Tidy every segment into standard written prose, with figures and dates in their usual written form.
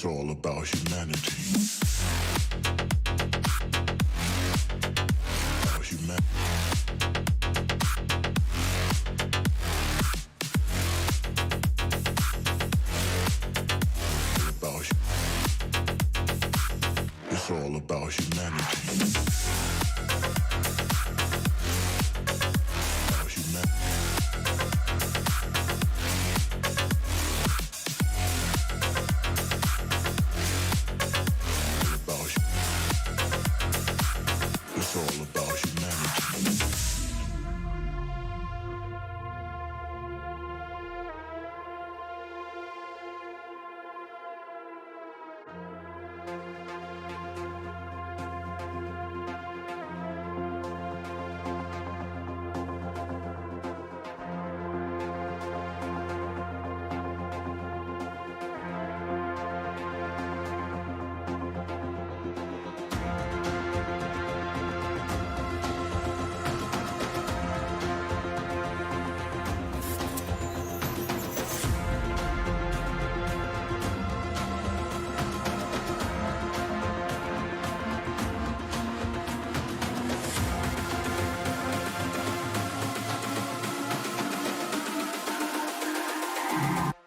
It's all about humanity. About humanity. It's all about humanity. About humanity. It's all about humanity.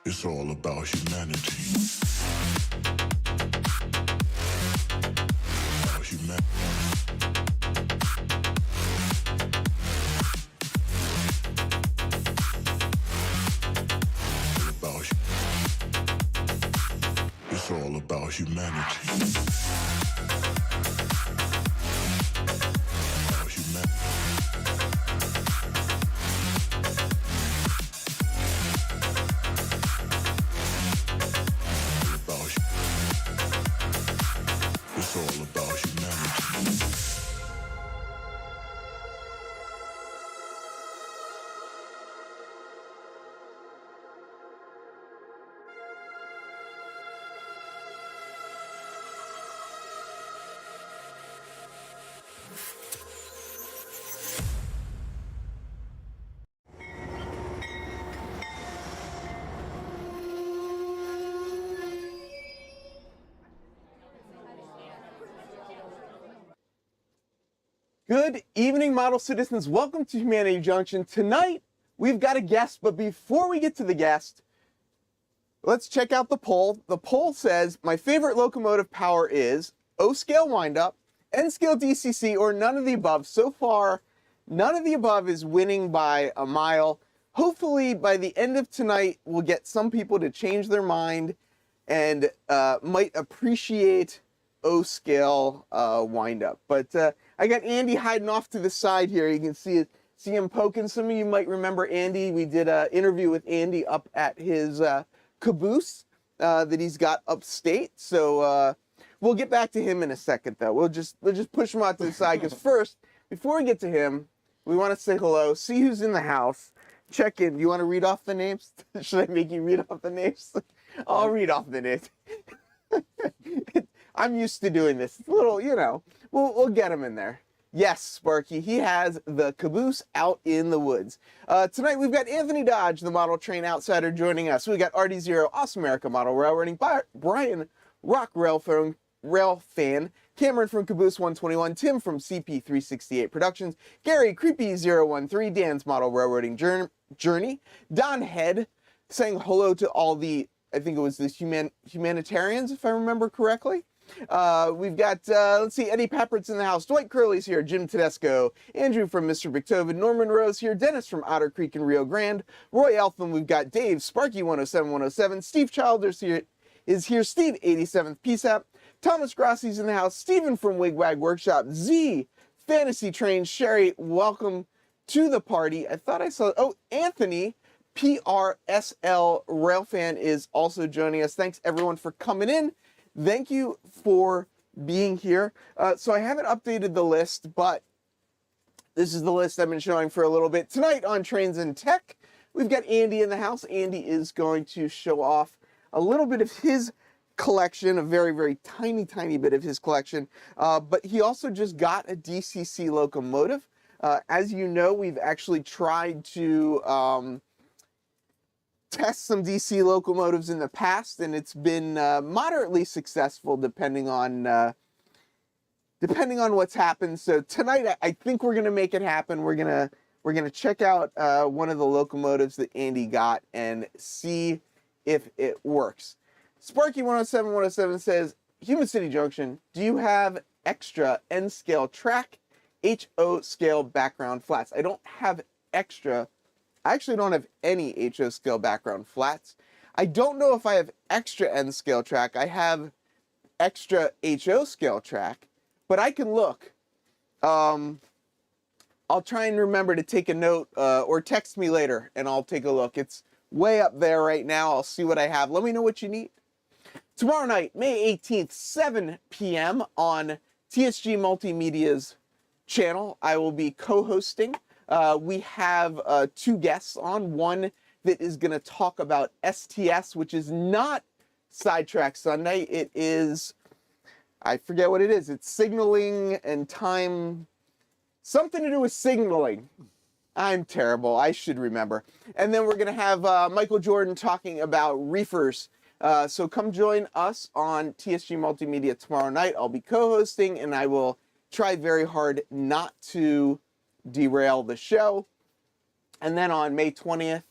It's all about humanity. About humanity. It's all about humanity. About humanity. It's all about humanity. Good evening, model citizens. Welcome to Humanity Junction. Tonight, we've got a guest, but before we get to the guest, let's check out the poll. The poll says, my favorite locomotive power is O-scale windup, N-scale DCC, or none of the above. So far, none of the above is winning by a mile. Hopefully, by the end of tonight, we'll get some people to change their mind and might appreciate O-scale windup. But I got Andy hiding off to the side here. You can see him poking. Some of you might remember Andy. We did an interview with Andy up at his caboose that he's got upstate. So we'll get back to him in a second, though. We'll just push him out to the side, because first, before we get to him, we want to say hello, see who's in the house, check in. You want to read off the names? Should I make you read off the names? I'll read off the names. I'm used to doing this. It's a little, you know, we'll get him in there. Yes, Sparky, he has the caboose out in the woods. Tonight we've got Anthony Dodge, the model train outsider, joining us. We got RD0, Awesome America Model Railroading, Brian Rock Rail Fan, Cameron from Caboose 121, Tim from CP368 Productions, Gary Creepy013, Dan's Model Railroading Journey, Don Head saying hello to all the, I think it was the humanitarians, if I remember correctly. We've got, let's see, Eddie Pepperid's in the house, Dwight Curley's here, Jim Tedesco, Andrew from Mr. Bictoven, Norman Rose here, Dennis from Otter Creek and Rio Grande, Roy Eltham, we've got Dave, Sparky107, Steve Childers here, Steve 87th PSAP, Thomas Grossi's in the house, Stephen from Wigwag Workshop, Z, Fantasy Train, Sherry, welcome to the party. I thought I saw, oh, Anthony, PRSL Railfan is also joining us. Thanks everyone for coming in. Thank you for being here. So I haven't updated the list, but this is the list I've been showing for a little bit. Tonight on Trains and Tech, we've got Andy in the house. Andy is going to show off a little bit of his collection, a very, very tiny, tiny bit of his collection. But he also just got a DCC locomotive. As you know, we've actually tried to test some DC locomotives in the past, and it's been moderately successful depending on what's happened. So tonight, I think we're gonna make it happen. We're gonna check out one of the locomotives that Andy got and see if it works. Sparky107 says, Human City Junction, do you have extra N scale track, HO scale background flats? I don't have extra. I actually don't have any HO scale background flats. I don't know if I have extra N scale track. I have extra HO scale track, but I can look. I'll try and remember to take a note or text me later and I'll take a look. It's way up there right now. I'll see what I have. Let me know what you need. Tomorrow night, May 18th, 7 p.m. on TSG Multimedia's channel, I will be co-hosting. We have 2 guests on. One that is going to talk about STS, which is not Sidetrack Sunday. It is, I forget what it is. It's signaling and time, something to do with signaling. I'm terrible. I should remember. And then we're going to have Michael Jordan talking about reefers. So come join us on TSG Multimedia tomorrow night. I'll be co-hosting, and I will try very hard not to derail the show. And then on May 20th,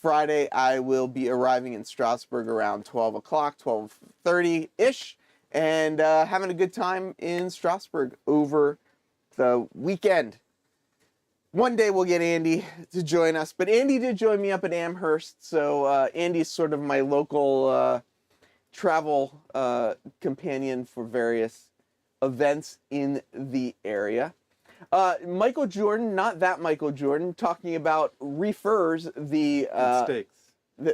Friday, I will be arriving in Strasbourg around 12 o'clock, 12:30-ish, and having a good time in Strasbourg over the weekend. One day we'll get Andy to join us, but Andy did join me up at Amherst, so Andy's sort of my local travel companion for various events in the area. Michael Jordan, not that Michael Jordan, talking about reefers, the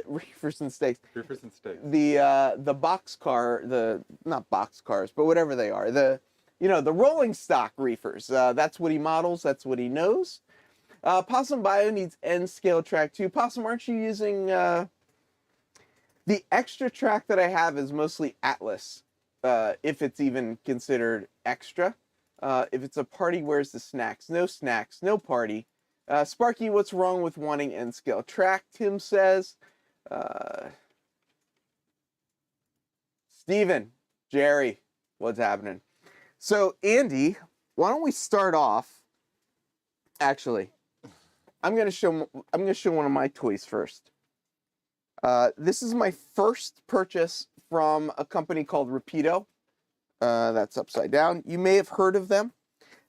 reefers and steaks. Reefers and steaks. The boxcar, not boxcars, but whatever they are, the rolling stock reefers. That's what he models. That's what he knows. Possum Bio needs N scale track too. Possum, aren't you using the extra track that I have is mostly Atlas, if it's even considered extra. If it's a party, where's the snacks? No snacks, no party. Sparky, what's wrong with wanting N scale track? Tim says. Steven, Jerry, what's happening? So Andy, why don't we start off? Actually, I'm gonna show one of my toys first. This is my first purchase from a company called Rapido. That's upside down. You may have heard of them.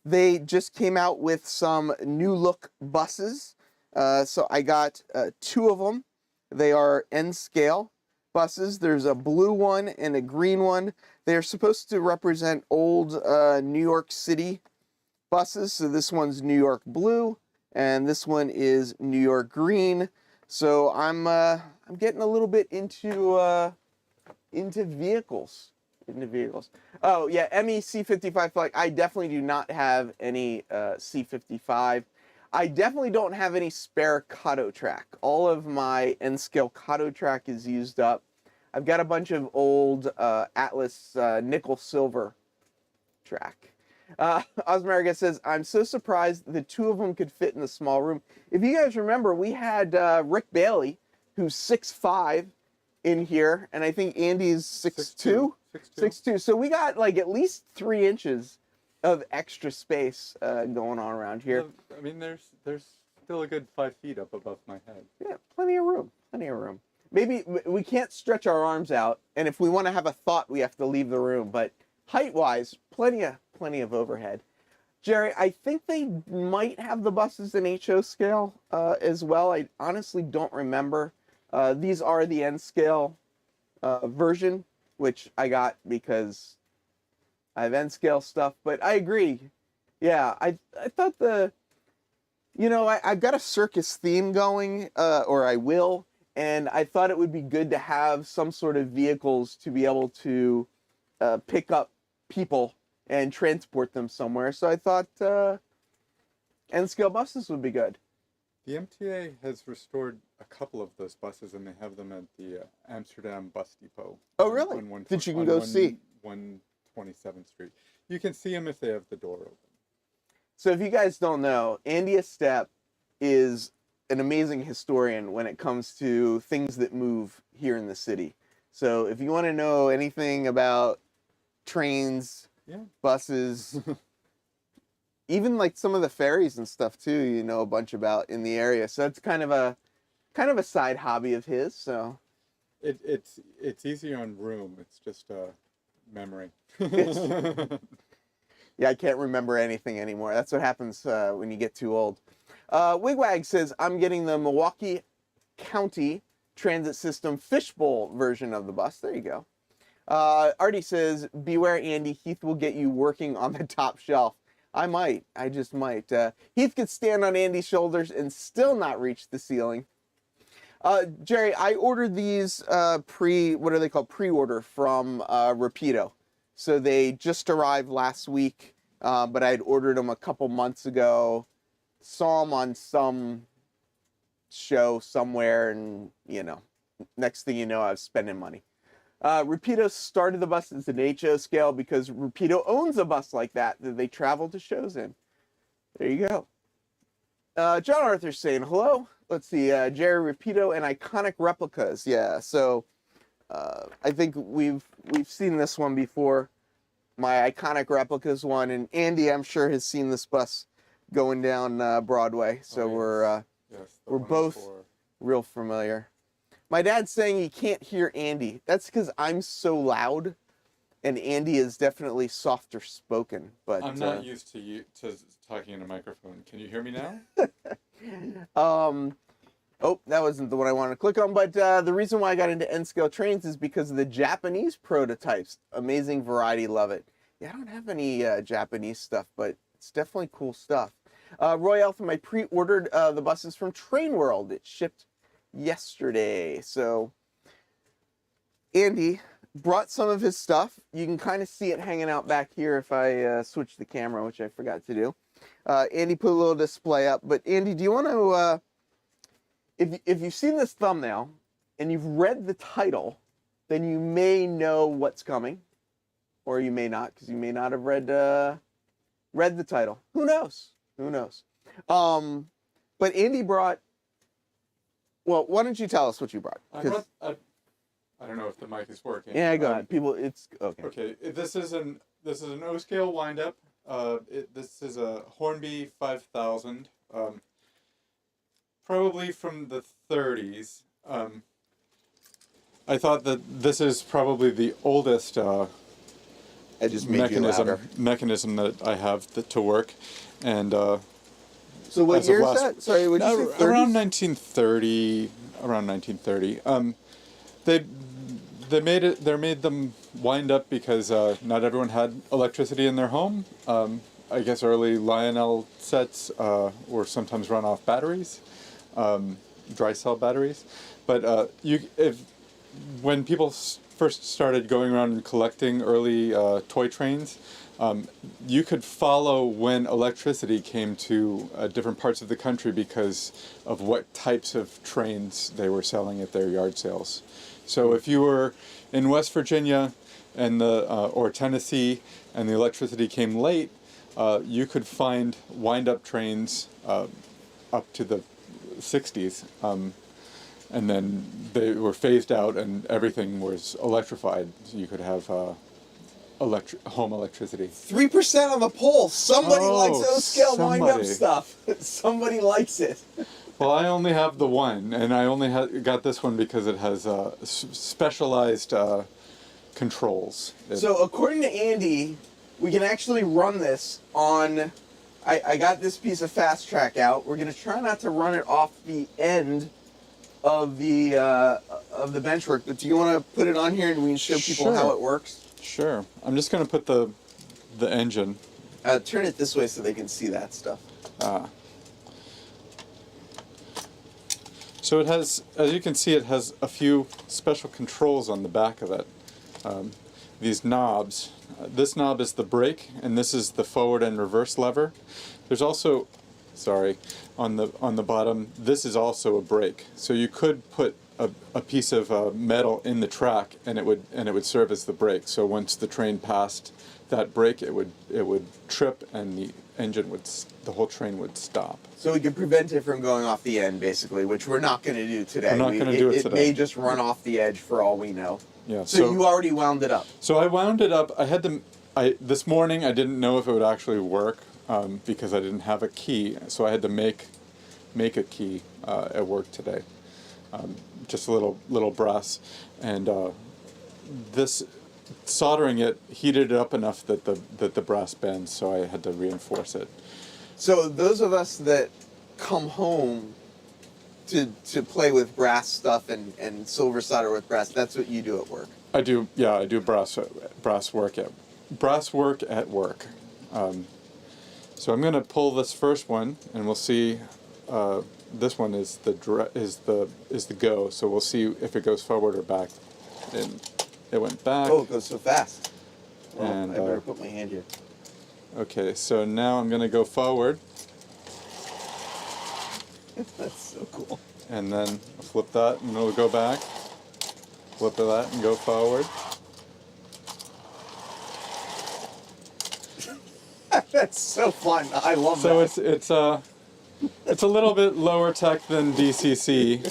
They just came out with some new look buses. So I got 2 of them. They are N scale buses. There's a blue one and a green one. They're supposed to represent old New York City buses. So this one's New York blue and this one is New York green. So I'm getting a little bit into vehicles. Oh yeah, ME C55 flag. I definitely do not have any C55. I definitely don't have any spare Kato track. All of my N-scale Kato track is used up. I've got a bunch of old Atlas nickel silver track. Osmariga says, I'm so surprised the 2 of them could fit in the small room. If you guys remember, we had Rick Bailey, who's 6'5", in here, and I think Andy's 6'2". 6'2". So we got like at least 3 inches of extra space going on around here. I mean, there's still a good 5 feet up above my head. Yeah, plenty of room. Maybe we can't stretch our arms out, and if we want to have a thought, we have to leave the room. But height-wise, plenty of overhead. Jerry, I think they might have the buses in HO scale as well. I honestly don't remember. These are the N scale version, which I got because I have N scale stuff. But I agree. Yeah, I thought I've got a circus theme going, or I will, and I thought it would be good to have some sort of vehicles to be able to pick up people and transport them somewhere. So I thought N-scale buses would be good. The MTA has restored a couple of those buses, and they have them at the Amsterdam Bus Depot. Oh, really? That you can go see? 127th Street. You can see them if they have the door open. So if you guys don't know, Andy Estep is an amazing historian when it comes to things that move here in the city. So if you want to know anything about trains, buses, even like some of the ferries and stuff too, you know a bunch about in the area. So it's kind of a side hobby of his. So it's easy on room. It's just memory. Yeah, I can't remember anything anymore. That's what happens when you get too old. Wigwag says, I'm getting the Milwaukee County Transit System fishbowl version of the bus. There you go. Artie says, beware, Andy. Heath will get you working on the top shelf. I might. I just might. Heath could stand on Andy's shoulders and still not reach the ceiling. Jerry, I ordered these pre-order from Rapido. So they just arrived last week, but I had ordered them a couple months ago. Saw them on some show somewhere, and, you know, next thing you know, I was spending money. Rapido started the bus as an HO scale because Rapido owns a bus like that they travel to shows in. There you go. John Arthur's saying hello. Let's see, Jerry, Rapido and iconic replicas. Yeah, so I think we've seen this one before. My iconic replicas one, and Andy, I'm sure, has seen this bus going down Broadway. So we're both real familiar. My dad's saying he can't hear Andy. That's because I'm so loud, and Andy is definitely softer spoken. But I'm not used to talking in a microphone. Can you hear me now? Oh, that wasn't the one I wanted to click on, but the reason why I got into N-scale trains is because of the Japanese prototypes. Amazing variety, love it. Yeah, I don't have any Japanese stuff, but it's definitely cool stuff. Roy Eltham, I pre-ordered the buses from Train World. It shipped yesterday. So Andy brought some of his stuff. You can kind of see it hanging out back here if I switch the camera, which I forgot to do. Andy put a little display up, but Andy, do you want to... If you've seen this thumbnail and you've read the title, then you may know what's coming, or you may not, because you may not have read the title. Who knows? Who knows? But Andy brought. Well, why don't you tell us what you brought? I don't know if the mic is working. Yeah, go ahead. People, it's okay. Okay, this is an O scale windup. This is a Hornby 5000. Probably from the 30s. I thought that this is probably the oldest mechanism that I have to work, and so what year is that? Sorry, what did you say? Around 1930. Around 1930. They made them wind up because not everyone had electricity in their home. I guess early Lionel sets were sometimes run off batteries. Dry cell batteries, but when people first started going around and collecting early toy trains, you could follow when electricity came to different parts of the country because of what types of trains they were selling at their yard sales. So if you were in West Virginia and or Tennessee and the electricity came late, you could find wind-up trains up to the 60s, and then they were phased out and everything was electrified, so you could have home electricity. 3% on the poll. Somebody likes O-scale wind-up stuff. Somebody likes it. Well, I only have the one, and I only got this one because it has specialized controls. So according to Andy, we can actually run this on... I got this piece of fast track out. We're going to try not to run it off the end of the benchwork. But do you want to put it on here and we can show people how it works? Sure. I'm just going to put the engine. Turn it this way so they can see that stuff. So it has, as you can see, it has a few special controls on the back of it. These knobs. This knob is the brake, and this is the forward and reverse lever. There's also, on the bottom, this is also a brake. So you could put a piece of metal in the track, and it would serve as the brake. So once the train passed that brake, it would trip, and the whole train would stop. So we could prevent it from going off the end, basically, which we're not going to do today. We're not going to do it It today. may just run off the edge for all we know. Yeah. So you already wound it up. So I wound it up. This morning I didn't know if it would actually work because I didn't have a key. So I had to make a key at work today. Just a little brass, and this soldering it heated it up enough that the brass bends. So I had to reinforce it. So those of us that come home to play with brass stuff and silver solder with brass, that's what you do at work. I do brass work at work. So I'm going to pull this first one, and we'll see. This one is the go. So we'll see if it goes forward or back. And it went back. Oh, it goes so fast. Well, And, I better put my hand here. Okay, so now I'm going to go forward, That's so cool. and then flip that, and it'll go back. Flip that and go forward. That's so fun. I love So that. it's a little bit lower tech than DCC,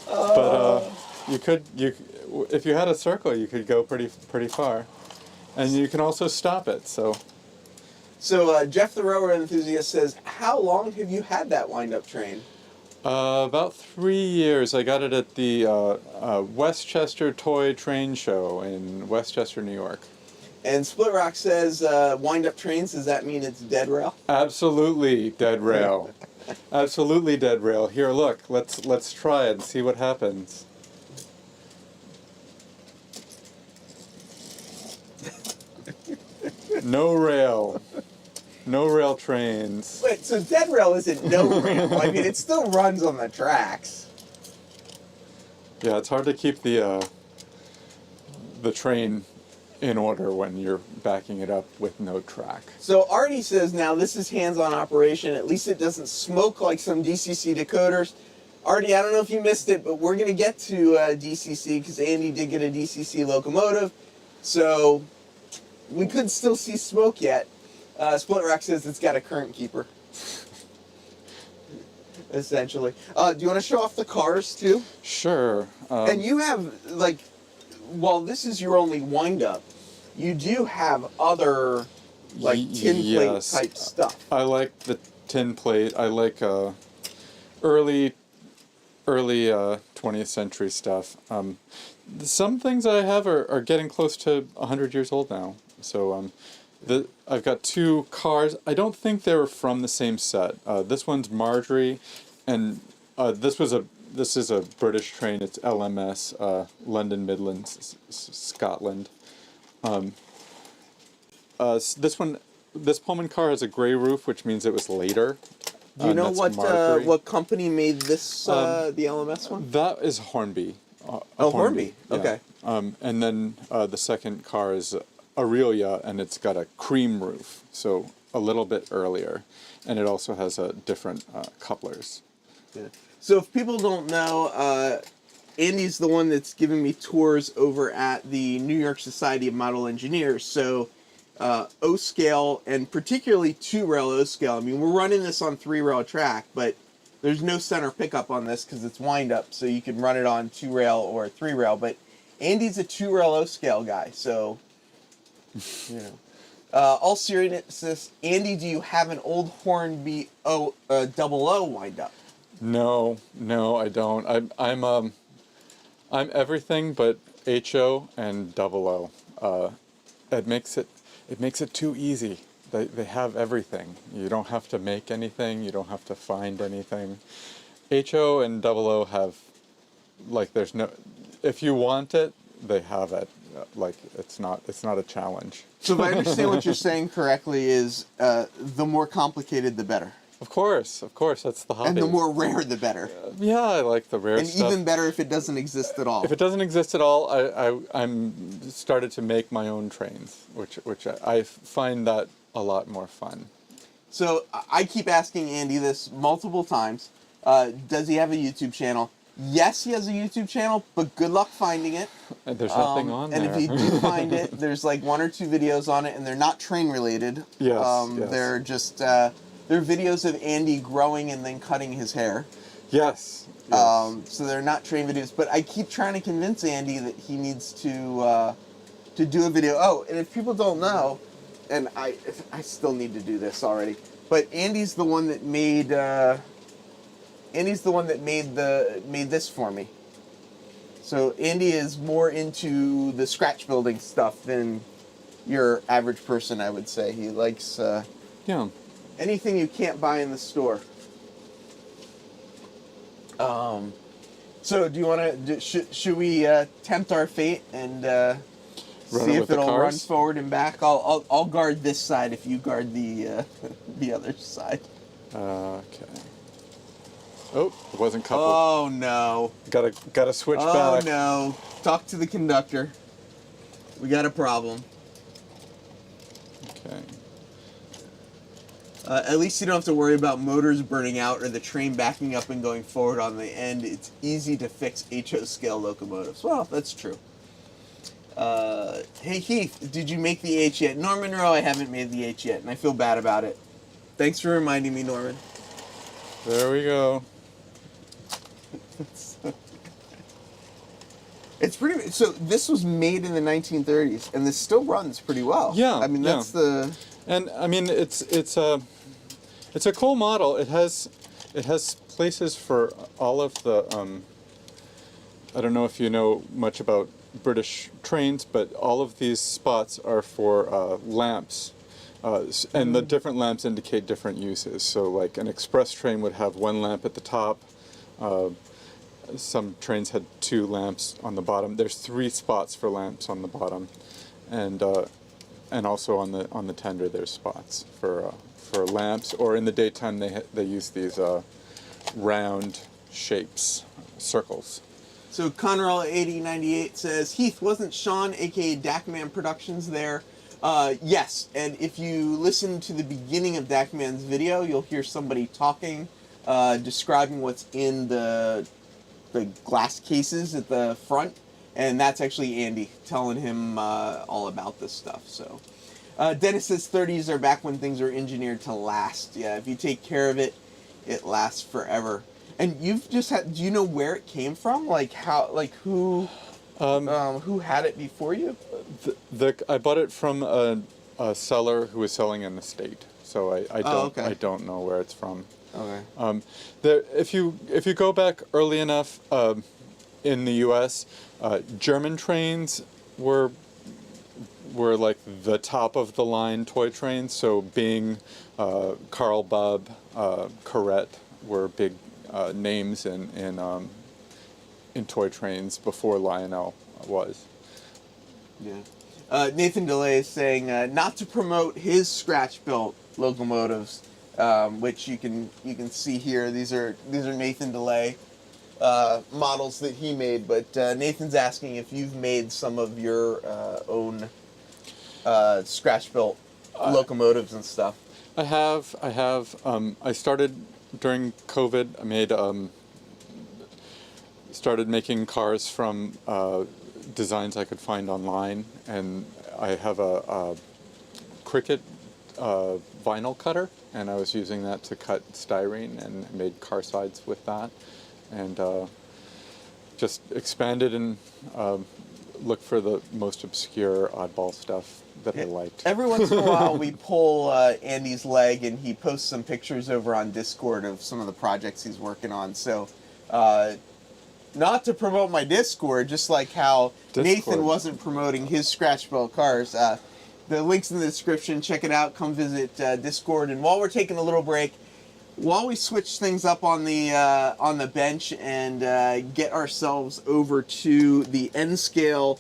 but if you had a circle, you could go pretty far, and you can also stop it. So Jeff the Rower Enthusiast says, how long have you had that wind-up train? about 3 years. I got it at the Westchester Toy Train Show in Westchester, New York. And Split Rock says, wind-up trains, does that mean it's dead rail? Absolutely dead rail. Absolutely dead rail. Here, look. Let's try it and see what happens. No rail. No rail trains. Wait, so dead rail isn't no rail. I mean, it still runs on the tracks. Yeah, it's hard to keep the train in order when you're backing it up with no track. So Artie says now this is hands-on operation. At least it doesn't smoke like some DCC decoders. Artie, I don't know if you missed it, but we're going to get to DCC because Andy did get a DCC locomotive. So we could still see smoke yet. Split Rock says it's got a current keeper. Essentially. Do you want to show off the cars too? Sure. And you have, like, while this is your only wind-up, you do have other, like, tin plate type stuff. I like the tin plate. I like early 20th century stuff. Some things I have are getting close to 100 years old now. So I've got two cars. I don't think they were from the same set. This one's Marjorie, and this is a British train. It's LMS, London Midlands, Scotland. This Pullman car has a grey roof, which means it was later. Do you know what company made this, the LMS one? That is Hornby. Hornby. Yeah. Okay. And then the second car is Aurelia, and it's got a cream roof, so a little bit earlier. And it also has different couplers. Yeah. So if people don't know, Andy's the one that's giving me tours over at the New York Society of Model Engineers. So O-scale, and particularly 2-rail O-scale. I mean, we're running this on 3-rail track, but there's no center pickup on this because it's wind-up, so you can run it on 2-rail or 3-rail. But Andy's a 2-rail O-scale guy, so, you know. All seriousness, Andy, do you have an old Hornby double O wind-up? No, I don't. I'm everything but HO and double O. It makes it too easy. They have everything. You don't have to make anything. You don't have to find anything. HO and double O have, like, there's no. If you want it, they have it. Like, it's not a challenge. So if I understand what you're saying correctly, is the more complicated, the better. Of course, that's the hobby. And the more rare, the better. Yeah, I like the rare stuff. And even better if it doesn't exist at all. If it doesn't exist at all, I'm started to make my own trains, which I find that a lot more fun. So I keep asking Andy this multiple times. Does he have a YouTube channel? Yes, he has a YouTube channel, but good luck finding it. And there's nothing on there. And if you do find it, there's like 1 or 2 videos on it, and they're not train related. Yes, yes. They're just they're videos of Andy growing and then cutting his hair. Yes. Yes. So they're not train videos, but I keep trying to convince Andy that he needs to do a video. Oh, and if people don't know, and I still need to do this already, but Andy's the one that made made this for me. So Andy is more into the scratch building stuff than your average person, I would say. He likes Yeah. anything you can't buy in the store. So do you want to? Should we tempt our fate and see if it'll run forward and back? I'll guard this side if you guard the the other side. Okay. Oh, it wasn't coupled. Oh no! Gotta switch back. Oh no! Talk to the conductor. We got a problem. Okay. At least you don't have to worry about motors burning out or the train backing up and going forward on the end. It's easy to fix HO scale locomotives. Well, that's true. Hey Heath, did you make the H yet? Norman, no, I haven't made the H yet, and I feel bad about it. Thanks for reminding me, Norman. There we go. It's pretty. So this was made in the 1930s, and this still runs pretty well. Yeah, I mean that's the. And I mean it's a cool model. It has places for all of the. I don't know if you know much about British trains, but all of these spots are for lamps. And the different lamps indicate different uses. So like an express train would have 1 lamp at the top. Some trains had 2 lamps on the bottom. There's 3 spots for lamps on the bottom, and also on the tender there's spots for lamps. Or in the daytime they use these round shapes, circles. So Conrail 8098 says, Heath, wasn't Sean, aka Dakman Productions, there? Yes, and if you listen to the beginning of Dakman's video, you'll hear somebody talking, describing what's in the glass cases at the front, and that's actually Andy telling him all about this stuff. So Dennis says 30s are back when things are engineered to last. Yeah, if you take care of it, it lasts forever. And you've just had, do you know where it came from? Like how, like who had it before you? I bought it from a seller who was selling an estate, so I don't know where it's from. Okay. If you go back early enough in the U.S., German trains were like the top of the line toy trains. So Bing, Carl Bubb, Corette were big names in toy trains before Lionel was. Yeah. Nathan DeLay is saying not to promote his scratch-built locomotives, which you can see here. These are Nathan DeLay models that he made. But Nathan's asking if you've made some of your own scratch-built locomotives and stuff. I have. I started during COVID. I made started making cars from designs I could find online, and I have a Cricut vinyl cutter, and I was using that to cut styrene and made car sides with that, and just expanded and looked for the most obscure oddball stuff that I liked. Every once in a while we pull Andy's leg and he posts some pictures over on Discord of some of the projects he's working on. So not to promote my Discord, just like how Nathan wasn't promoting his scratch built cars. The link's in the description. Check it out. Come visit Discord. And while we're taking a little break, while we switch things up on the bench and get ourselves over to the N-scale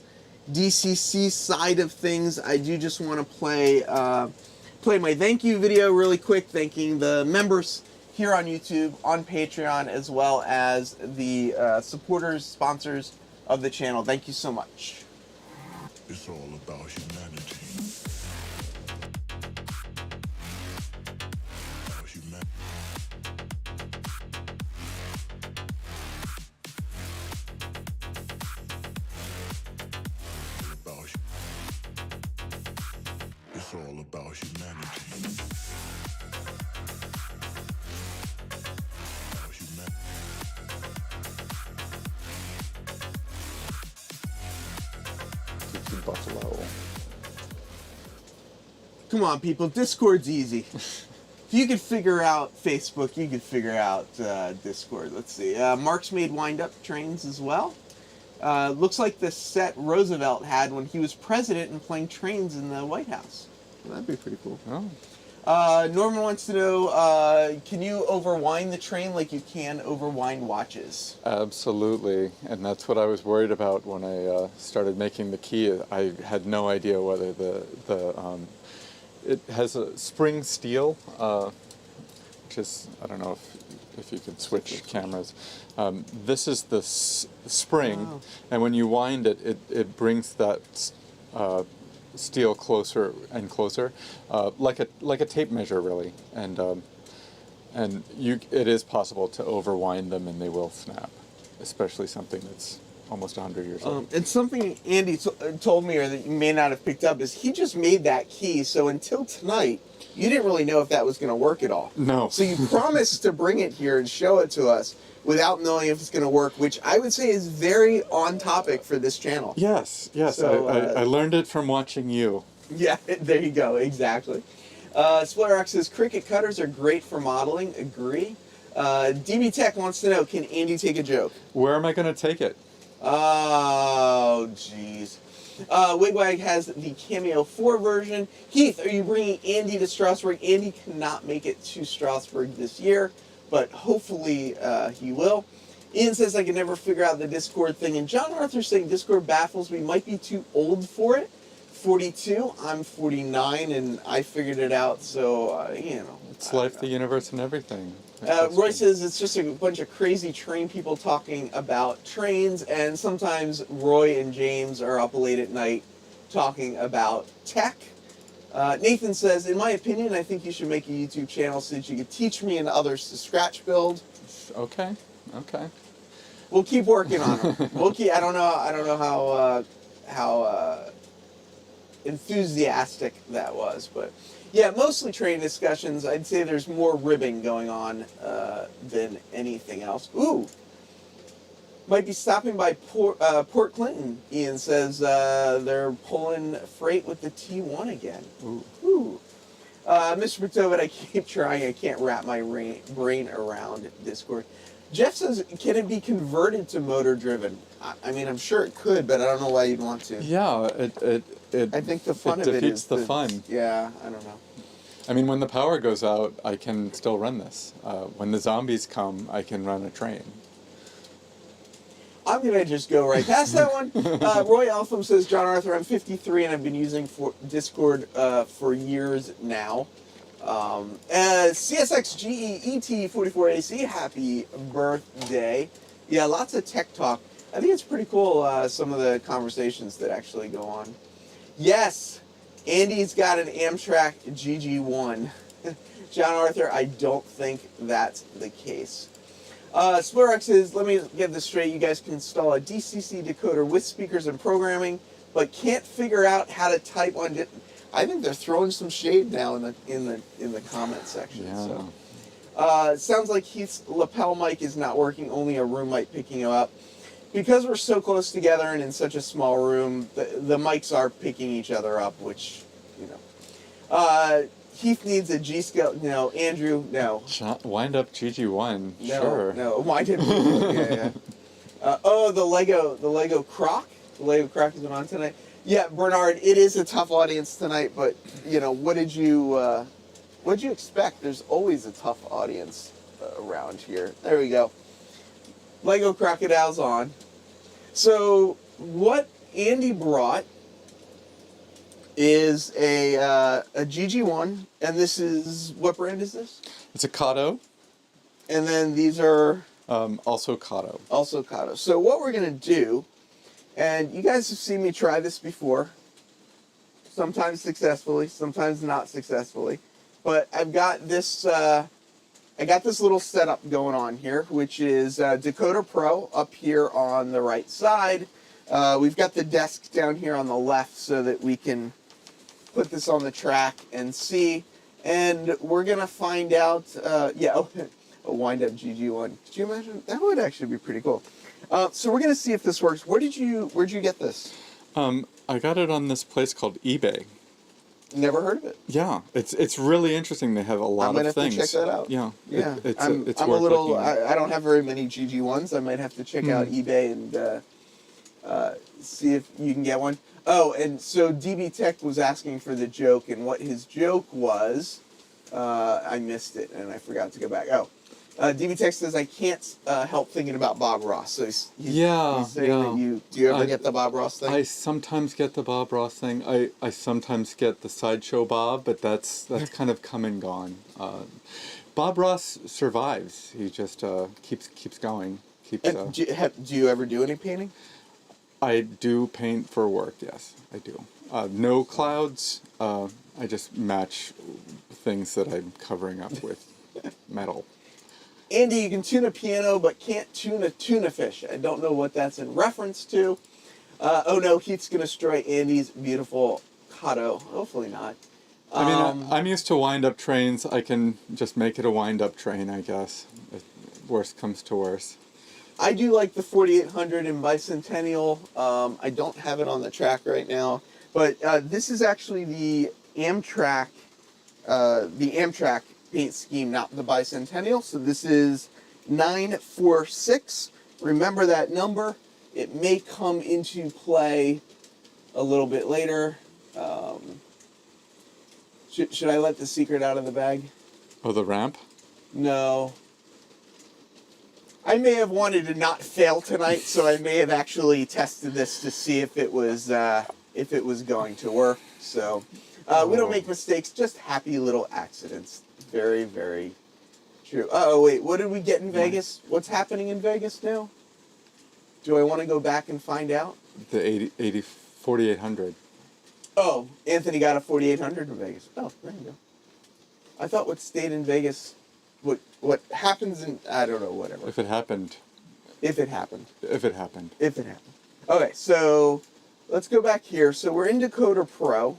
DCC side of things, I do just want to play my thank you video really quick, thanking the members here on YouTube, on Patreon, as well as the supporters, sponsors of the channel. Thank you so much. It's all about humanity. It's all about humanity. About humanity. DCC Buffalo. Come on, people. Discord's easy. If you could figure out Facebook, you could figure out Discord. Let's see. Mark's made Windup trains as well. Looks like the set Roosevelt had when he was president and playing trains in the White House. Well, that'd be pretty cool. Oh. Norman wants to know, can you overwind the train like you can overwind watches? Absolutely, and that's what I was worried about when I started making the key. I had no idea whether it has a spring steel, which is, I don't know if you can switch cameras. This is the spring, Oh. and when you wind it, it brings that steel closer and closer, like a tape measure, really. And it is possible to overwind them, and they will snap, especially something that's almost 100 years old. And something Andy told me, or that you may not have picked up, is he just made that key, so until tonight, you didn't really know if that was going to work at all. No. So you promised to bring it here and show it to us without knowing if it's going to work, which I would say is very on topic for this channel. Yes. So, I learned it from watching you. Yeah, there you go, exactly. Splitterrock says, cricket cutters are great for modeling, agree. DB Tech wants to know, can Andy take a joke? Where am I going to take it? Oh, jeez. Wigwag has the Cameo 4 version. Heath, are you bringing Andy to Strasbourg? Andy cannot make it to Strasbourg this year, but hopefully he will. Ian says, I can never figure out the Discord thing. And John Arthur's saying Discord baffles me. Might be too old for it. 42. I'm 49, and I figured it out, so, you know. It's life, the universe, and everything. Roy says it's just a bunch of crazy train people talking about trains, and sometimes Roy and James are up late at night talking about tech. Nathan says, in my opinion, I think you should make a YouTube channel so that you could teach me and others to scratch build. Okay. We'll keep working on them. I don't know how enthusiastic that was, but yeah, mostly train discussions. I'd say there's more ribbing going on than anything else. Ooh, might be stopping by Port Clinton. Ian says they're pulling freight with the T1 again. Ooh. Mr. Patovet, I keep trying. I can't wrap my brain around Discord. Jeff says, can it be converted to motor-driven? I mean, I'm sure it could, but I don't know why you'd want to. Yeah, I think the fun of it defeats is the fun. Yeah, I don't know. I mean, when the power goes out, I can still run this. When the zombies come, I can run a train. I'm going to just go right past that one. Roy Eltham says, John Arthur, I'm 53 and I've been using Discord for years now. CSXGEET44AC, happy birthday. Yeah, lots of tech talk. I think it's pretty cool, some of the conversations that actually go on. Yes, Andy's got an Amtrak GG1. John Arthur, I don't think that's the case. Splitterrock says, let me get this straight. You guys can install a DCC decoder with speakers and programming, but can't figure out how to type on it. I think they're throwing some shade now in the comment section. Yeah. So. Sounds like Heath's lapel mic is not working. Only a room mic picking him up. Because we're so close together and in such a small room, the mics are picking each other up, which, you know. Heath needs a G-scale. No, Andrew, no. Windup GG1, No, sure. no. Why did we? Yeah. Oh, the Lego Croc. The Lego Croc has been on tonight. Yeah, Bernard, it is a tough audience tonight, but you know, what did you expect? There's always a tough audience around here. There we go. Lego Crocodile's on. So what Andy brought is a GG1, and this is, what brand is this? It's a Kato. And then these are Also Kato. also Kato. So what we're gonna do, and you guys have seen me try this before, sometimes successfully, sometimes not successfully, but I've got this little setup going on here, which is Decoder Pro up here on the right side. We've got the desk down here on the left so that we can put this on the track and see. And we're going to find out, a Windup GG1. Could you imagine? That would actually be pretty cool. So we're going to see if this works. Where'd you get this? I got it on this place called eBay. Never heard of it. Yeah, it's really interesting. They have a lot of things. I'm gonna have to check that out. Yeah, yeah. It's I'm worth a little. looking at. I don't have very many GG1s. I might have to check out eBay and see if you can get one. Oh, and so DB Tech was asking for the joke, and what his joke was, I missed it and I forgot to go back. Oh. DB Tech says, I can't help thinking about Bob Ross. So he's saying that do you ever get the Bob Ross thing? I sometimes get the Bob Ross thing. I sometimes get the Sideshow Bob, but that's kind of come and gone. Bob Ross survives. He just keeps going. Do you ever do any painting? I do paint for work, yes, I do. No clouds. I just match things that I'm covering up with metal. Andy, you can tune a piano, but can't tune a tuna fish. I don't know what that's in reference to. Oh no, Heat's going to destroy Andy's beautiful Kato. Hopefully not. I mean, I'm used to wind-up trains. I can just make it a wind-up train, I guess. If worst comes to worst. I do like the 4800 in Bicentennial. I don't have it on the track right now. But this is actually the Amtrak paint scheme, not the Bicentennial. So this is 946. Remember that number. It may come into play a little bit later. Should I let the secret out of the bag? Oh, the ramp? No. I may have wanted to not fail tonight, so I may have actually tested this to see if it was going to work. So we don't make mistakes, just happy little accidents. Very, very true. Oh, wait, what did we get in Vegas? What's happening in Vegas now? Do I want to go back and find out? The 4800. Oh, Anthony got a 4800 in Vegas. Oh, there you go. I thought what stayed in Vegas, what happens in, I don't know, whatever. If it happened. If it happened. If it happened. If it happened. Okay, so let's go back here. So we're in Decoder Pro.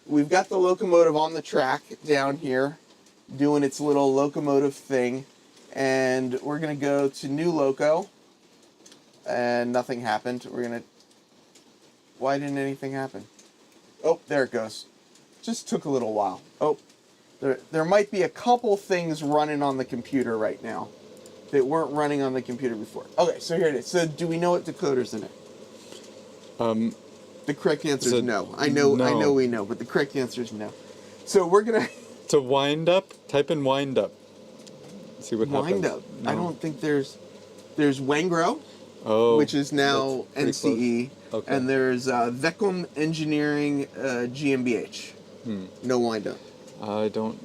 We've got the locomotive on the track down here doing its little locomotive thing. And we're going to go to New Loco. And nothing happened. Why didn't anything happen? Oh, there it goes. Just took a little while. Oh, there might be a couple things running on the computer right now that weren't running on the computer before. Okay, so here it is. So do we know what decoder's in it? The correct answer is no. I know we know, but the correct answer is no. So we're gonna To wind up, type in wind up. See what happens. Wind up. No. I don't think there's Wangro, Oh, which is now that's pretty NCE, close. Okay. and there's Vecum Engineering GmbH. No wind up. I don't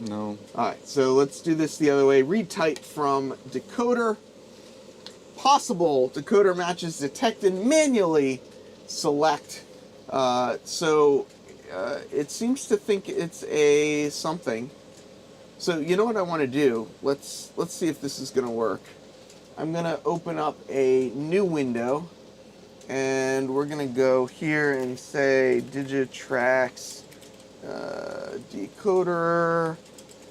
know. All right, so let's do this the other way. Read type from decoder. Possible decoder matches detected manually. Select. It seems to think it's a something. So you know what I want to do? Let's see if this is going to work. I'm going to open up a new window, and we're going to go here and say Digitrax decoder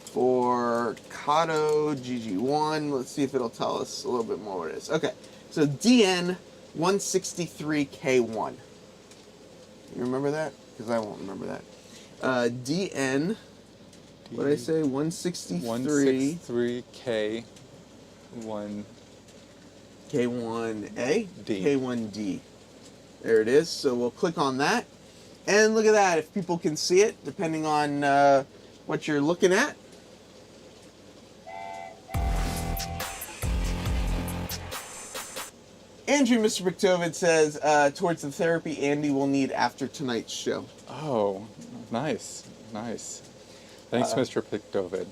for Kato GG1. Let's see if it'll tell us a little bit more what it is. Okay, so DN163K1. You remember that? Because I won't remember that. DN, what did I say? 163. 163K1. K1A? D. K1D. There it is. So we'll click on that. And look at that. If people can see it, depending on what you're looking at. Andrew, Mr. Piktovid says, towards the therapy Andy will need after tonight's show. Oh, nice. Nice. Thanks, Mr. Piktovid.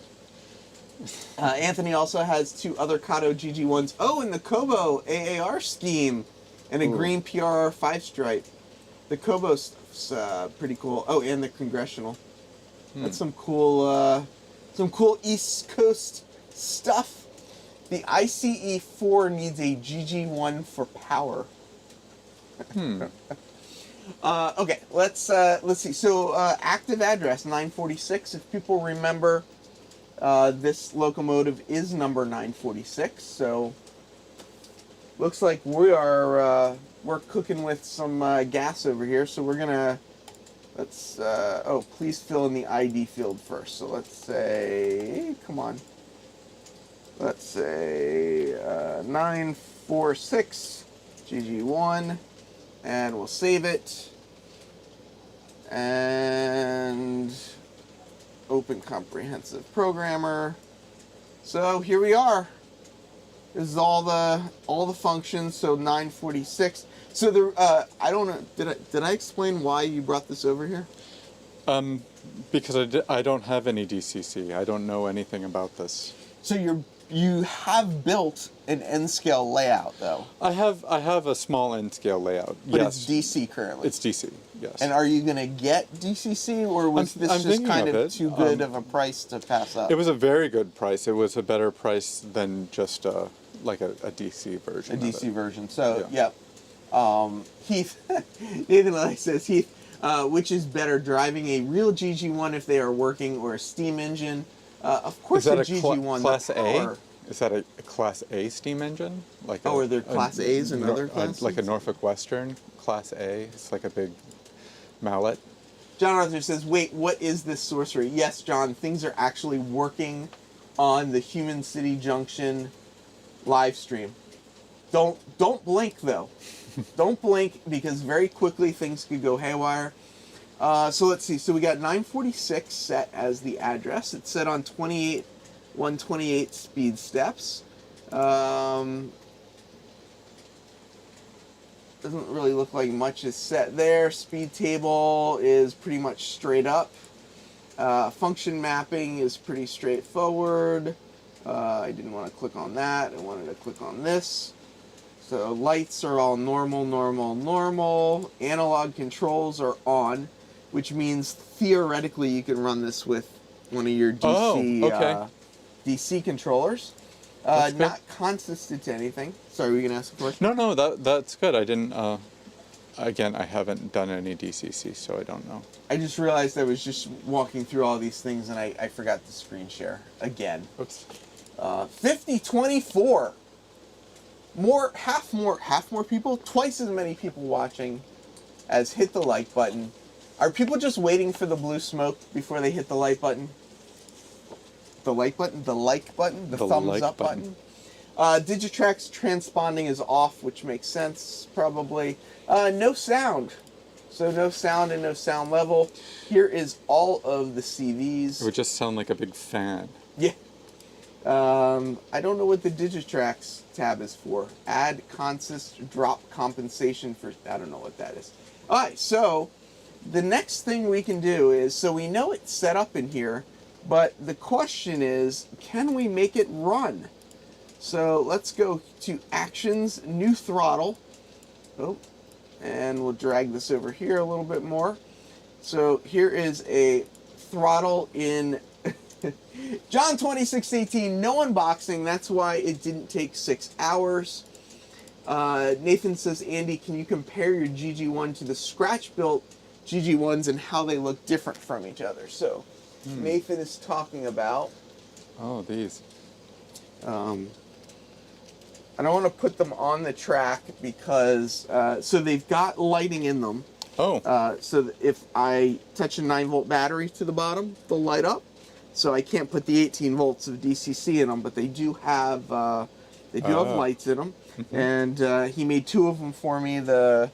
Anthony also has 2 other Kato GG1s. Oh, and the Kobo AAR scheme. And a green PRR 5-stripe. The Kobo stuff's pretty cool. Oh, and the Congressional. That's some cool East Coast stuff. The ICE4 needs a GG1 for power. Okay, let's see. So active address 946. If people remember, this locomotive is number 946. So looks like we're cooking with some gas over here. So we're gonna please fill in the ID field first. So let's say, come on. Let's say 946 GG1, and we'll save it. And open comprehensive programmer. So here we are. This is all the functions. So 946. So I don't know. Did I explain why you brought this over here? Because I don't have any DCC. I don't know anything about this. So you have built an N-scale layout, though. I have a small N-scale layout. But yes. it's DC currently. It's DC. Yes. And are you going to get DCC, or was this just kind of too good of a price to pass up? It was a very good price. It was a better price than just like a DC version. A DC version. So, yeah. Heath, Nathan Lally says, Heath, which is better, driving a real GG1 if they are working, or a steam engine? Of course, is that a GG1 Class A? Is that a Class A steam engine? Like are there Class A's and other classes? Like a Norfolk Western Class A. It's like a big mallet. John Arthur says, wait, what is this sorcery? Yes, John, things are actually working on the Human City Junction live stream. Don't blink, though. Don't blink, because very quickly things could go haywire. So let's see. So we got 946 set as the address. It's set on 128 speed steps. Doesn't really look like much is set there. Speed table is pretty much straight up. Function mapping is pretty straightforward. I didn't want to click on that. I wanted to click on this. So lights are all normal, normal, normal. Analog controls are on, which means theoretically you can run this with one of your DC DC controllers. Not consistent to anything. Sorry, were you gonna ask a question? No, that's good. I didn't. Again, I haven't done any DCC, so I don't know. I just realized I was just walking through all these things and I forgot to screen share again. Oops. 5024. Half more people, twice as many people watching as hit the like button. Are people just waiting for the blue smoke before they hit the like button? The like button? The like button? The thumbs like up button? Digitrack's transponding is off, which makes sense, probably. No sound. So no sound and no sound level. Here is all of the CVs. It would just sound like a big fan. Yeah. I don't know what the Digitracks tab is for. Add consist drop compensation for... I don't know what that is. Alright, so the next thing we can do is... So we know it's set up in here, but the question is, can we make it run? So let's go to Actions, New Throttle. Oh, and we'll drag this over here a little bit more. So here is a throttle in John 2618, no unboxing. That's why it didn't take 6 hours. Nathan says, Andy, can you compare your GG1 to the scratch-built GG1s and how they look different from each other? So Nathan is talking about... Oh, these. I don't want to put them on the track because... so they've got lighting in them. Oh. So if I touch a 9-volt battery to the bottom, they'll light up. So I can't put the 18 volts of DCC in them, but they do have lights in them. And he made 2 of them for me: the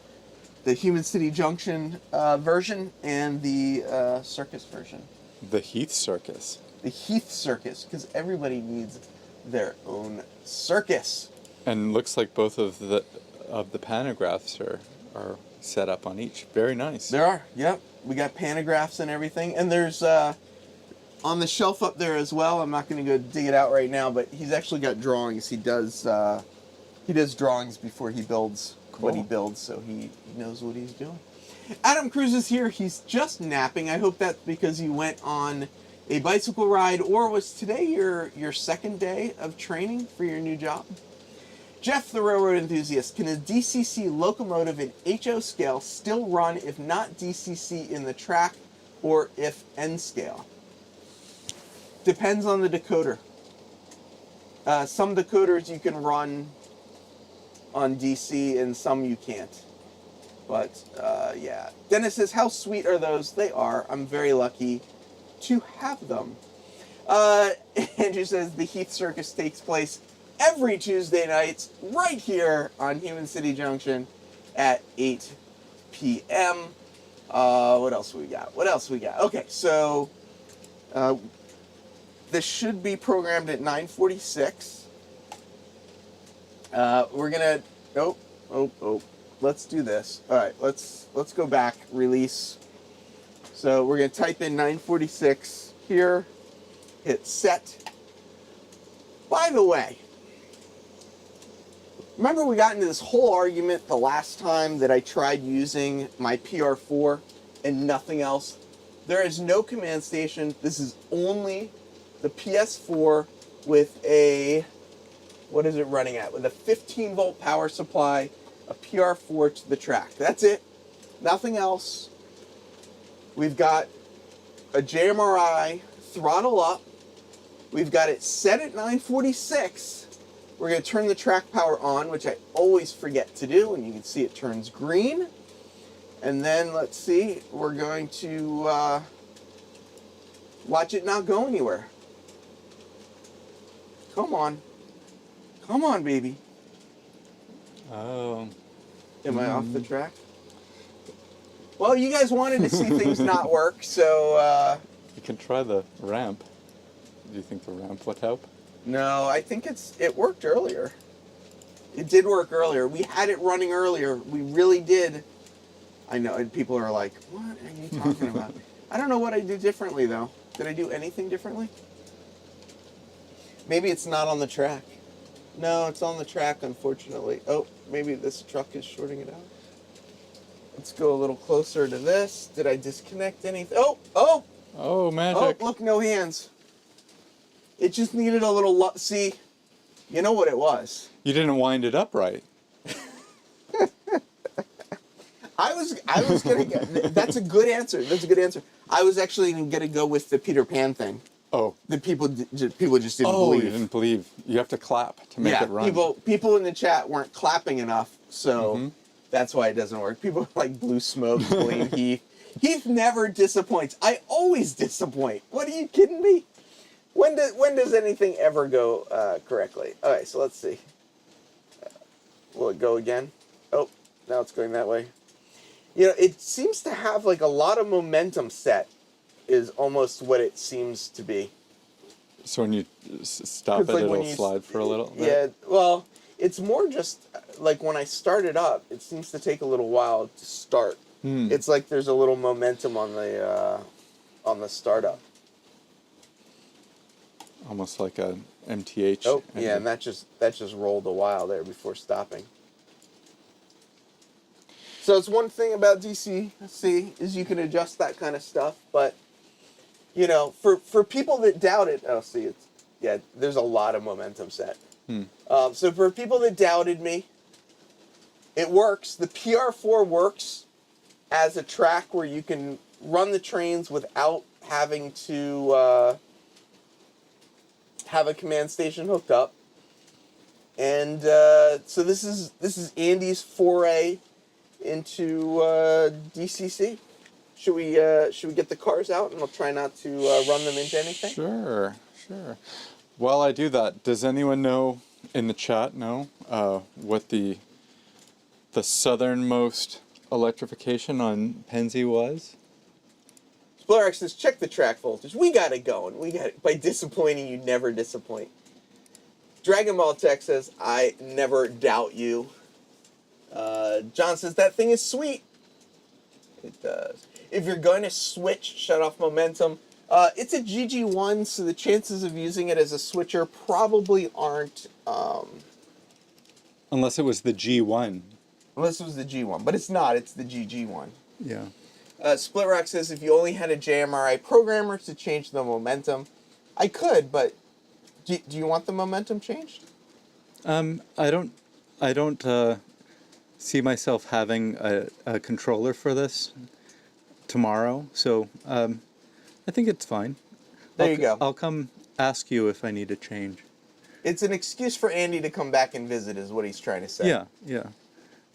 Human City Junction version and the Circus version. The Heath Circus. The Heath Circus, because everybody needs their own circus. And looks like both of the pantographs are set up on each. Very nice. There are. Yep, we got pantographs and everything, and there's. On the shelf up there as well, I'm not going to go dig it out right now, but he's actually got drawings. He does drawings before he builds what he builds, so he knows what he's doing. Adam Cruz is here. He's just napping. I hope that's because you went on a bicycle ride, or was today your second day of training for your new job? Jeff, the railroad enthusiast, can a DCC locomotive in HO scale still run if not DCC in the track or if N scale? Depends on the decoder. Some decoders you can run on DC and some you can't. But, yeah. Dennis says, how sweet are those? They are. I'm very lucky to have them. Andrew says, the Heath Circus takes place every Tuesday nights right here on Human City Junction at 8 p.m. What else we got? Okay, so this should be programmed at 9:46. We're gonna let's do this. All right, let's go back, release. So we're gonna type in 9:46 here, hit set. By the way, remember we got into this whole argument the last time that I tried using my PR4 and nothing else? There is no command station. This is only the PS4 with a, what is it running at? With a 15 volt power supply, a PR4 to the track. That's it. Nothing else. We've got a JMRI throttle up. We've got it set at 946. We're going to turn the track power on, which I always forget to do, and you can see it turns green. And then, let's see, we're going to watch it not go anywhere. Come on. Come on, baby. Oh. Am I off the track? Well, you guys wanted to see things not work, so... You can try the ramp. Do you think the ramp would help? No, I think it worked earlier. It did work earlier. We had it running earlier. We really did. I know, and people are like, what are you talking about? I don't know what I do differently, though. Did I do anything differently? Maybe it's not on the track. No, it's on the track, unfortunately. Oh, maybe this truck is shorting it out. Let's go a little closer to this. Did I disconnect anything? Oh, magic. Oh, look, no hands. It just needed a little, see, you know what it was. You didn't wind it up right. I was going to get, that's a good answer. I was actually going to go with the Peter Pan thing. Oh. The people just didn't believe. You didn't believe. You have to clap to make it run. People in the chat weren't clapping enough, so that's why it doesn't work. People like Blue Smoke, blame Heath. Heath never disappoints. I always disappoint. What, are you kidding me? When does anything ever go correctly? All right, so let's see. Will it go again? Oh, now it's going that way. You know, it seems to have like a lot of momentum set is almost what it seems to be. So when you stop it, it'll slide for a little bit? Yeah, well, it's more just like when I start it up, it seems to take a little while to start. It's like there's a little momentum on the startup. Almost like a MTH. Oh, yeah, and that just rolled a while there before stopping. So it's one thing about DCC is you can adjust that kind of stuff, but you know, for people that doubt it, there's a lot of momentum set. So for people that doubted me, it works. The PR4 works as a track where you can run the trains without having to have a command station hooked up. And so this is Andy's foray into DCC. Should we get the cars out and we'll try not to run them into anything? Sure. While I do that, does anyone know in the chat what the southernmost electrification on Penzi was? Splarax says, check the track voltage. We got it going. By disappointing, you never disappoint. Dragon Ball Tech says, I never doubt you. John says, that thing is sweet. It does. If you're going to switch, shut off momentum. It's a GG1, so the chances of using it as a switcher probably aren't... Unless it was the G1. Unless it was the G1, but it's not. It's the GG1. Yeah. Split Rock says, if you only had a JMRI programmer to change the momentum, I could, but do you want the momentum changed? I don't I don't see myself having a controller for this tomorrow, so I think it's fine. There you go. I'll come ask you if I need a change. It's an excuse for Andy to come back and visit, is what he's trying to say. Yeah, yeah.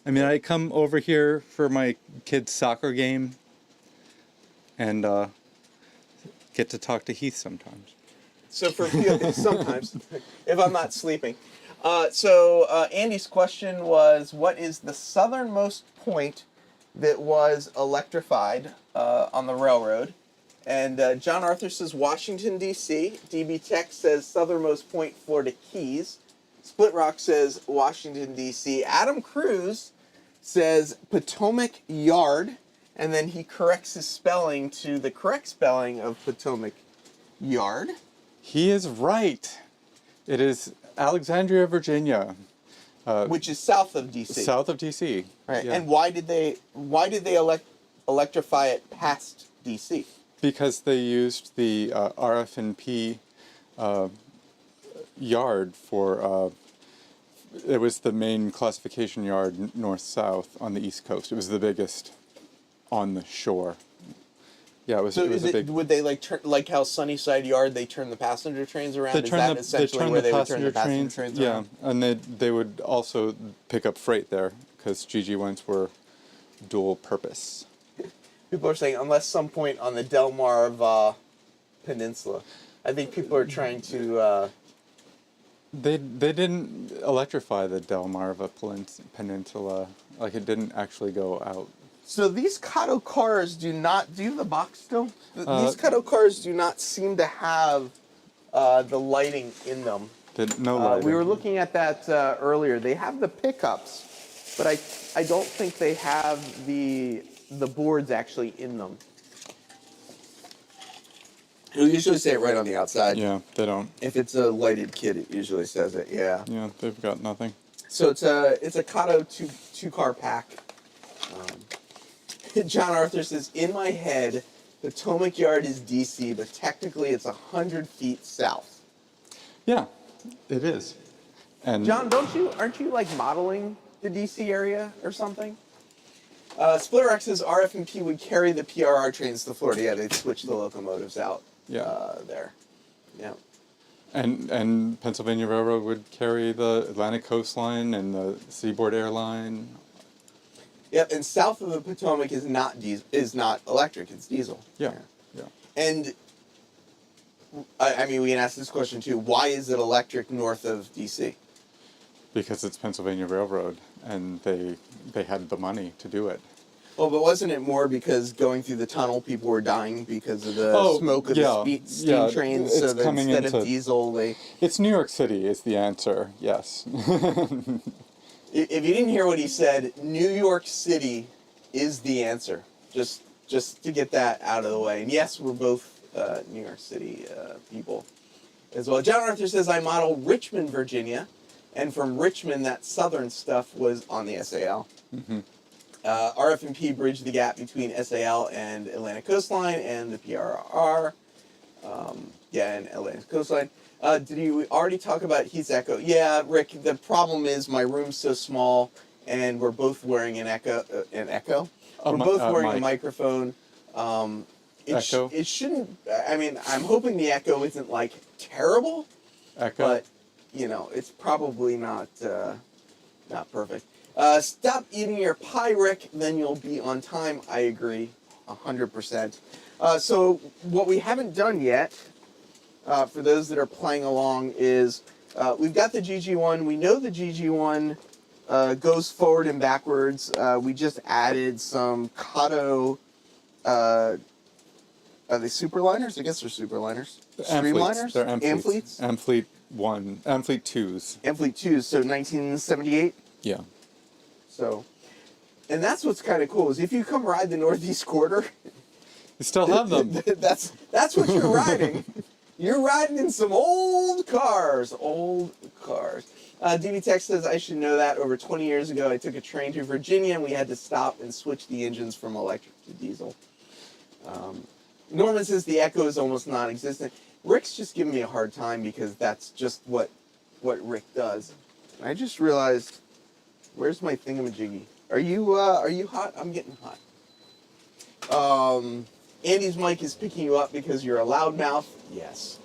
I mean, I come over here for my kid's soccer game and get to talk to Heath sometimes. So for sometimes, if I'm not sleeping. So Andy's question was, what is the southernmost point that was electrified on the railroad? And John Arthur says Washington, D.C. DB Tech says southernmost point, Florida Keys. Split Rock says Washington, D.C. Adam Cruz says Potomac Yard. And then he corrects his spelling to the correct spelling of Potomac Yard. He is right. It is Alexandria, Virginia. Which is south of D.C. South of D.C. Right. Yeah. And why did they electrify it past D.C.? Because they used the RF&P yard for, it was the main classification yard north-south on the East Coast. It was the biggest on the shore. Yeah, it was, So it was a big... would they like how Sunnyside Yard, they turn the passenger trains around? Is that essentially where they would turn the passenger trains around? Yeah, and they would also pick up freight there because GG1s were dual purpose. People are saying, unless some point on the Delmarva Peninsula. I think people are trying to... They didn't electrify the Delmarva Peninsula. Like, it didn't actually go out. So these Kato cars do not... Do you have the box still? These Kato cars do not seem to have the lighting in them. No lighting. We were looking at that earlier. They have the pickups, but I don't think they have the boards actually in them. It'll usually say it right on the outside. Yeah, they don't. If it's a lighted kit, it usually says it. Yeah. Yeah, they've got nothing. So it's a Kato two-car pack. John Arthur says, in my head, Potomac Yard is DC, but technically it's 100 feet south. Yeah, it is. And John, aren't you like modeling the DC area or something? Splitterx says RF&P would carry the PRR trains to Florida. Yeah, they'd switch the locomotives out. Yeah. There. Yeah. And Pennsylvania Railroad would carry the Atlantic Coastline and the Seaboard Airline. Yep, and south of the Potomac is not electric, it's diesel. Yeah. And I mean, we can ask this question too. Why is it electric north of DC? Because it's Pennsylvania Railroad, and they had the money to do it. Well, but wasn't it more because going through the tunnel, people were dying because of the smoke of the steam trains? So that instead of diesel, they... It's New York City is the answer, yes. If you didn't hear what he said, New York City is the answer. Just to get that out of the way. And yes, we're both New York City people as well. John Arthur says, I model Richmond, Virginia. And from Richmond, that southern stuff was on the SAL. Mm-hmm. RF&P bridged the gap between SAL and Atlantic Coastline and the PRR. And Atlantic Coastline. Did you already talk about Heath's Echo? Yeah, Rick, the problem is my room's so small and we're both wearing an echo. We're both wearing a microphone. Echo? It shouldn't, I mean, I'm hoping the echo isn't like terrible. Echo? But, you know, it's probably not perfect. Stop eating your pie, Rick, then you'll be on time. I agree, 100%. So what we haven't done yet, for those that are playing along, is we've got the GG1. We know the GG1 goes forward and backwards. We just added some Kato, are they superliners? I guess they're superliners. Streamliners? They're Ampletes? Amplete 1. Amplete 2s. Amplete 2s, so 1978? Yeah. So, and that's what's kind of cool, is if you come ride the Northeast Quarter... You still have them. That's what you're riding. You're riding in some old cars. DB Tech says, I should know that. Over 20 years ago, I took a train to Virginia, and we had to stop and switch the engines from electric to diesel. Norman says the echo is almost non-existent. Rick's just giving me a hard time because that's just what Rick does. I just realized Where's my thingamajiggy? Are you hot? I'm getting hot. Andy's mic is picking you up because you're a loudmouth. Yes.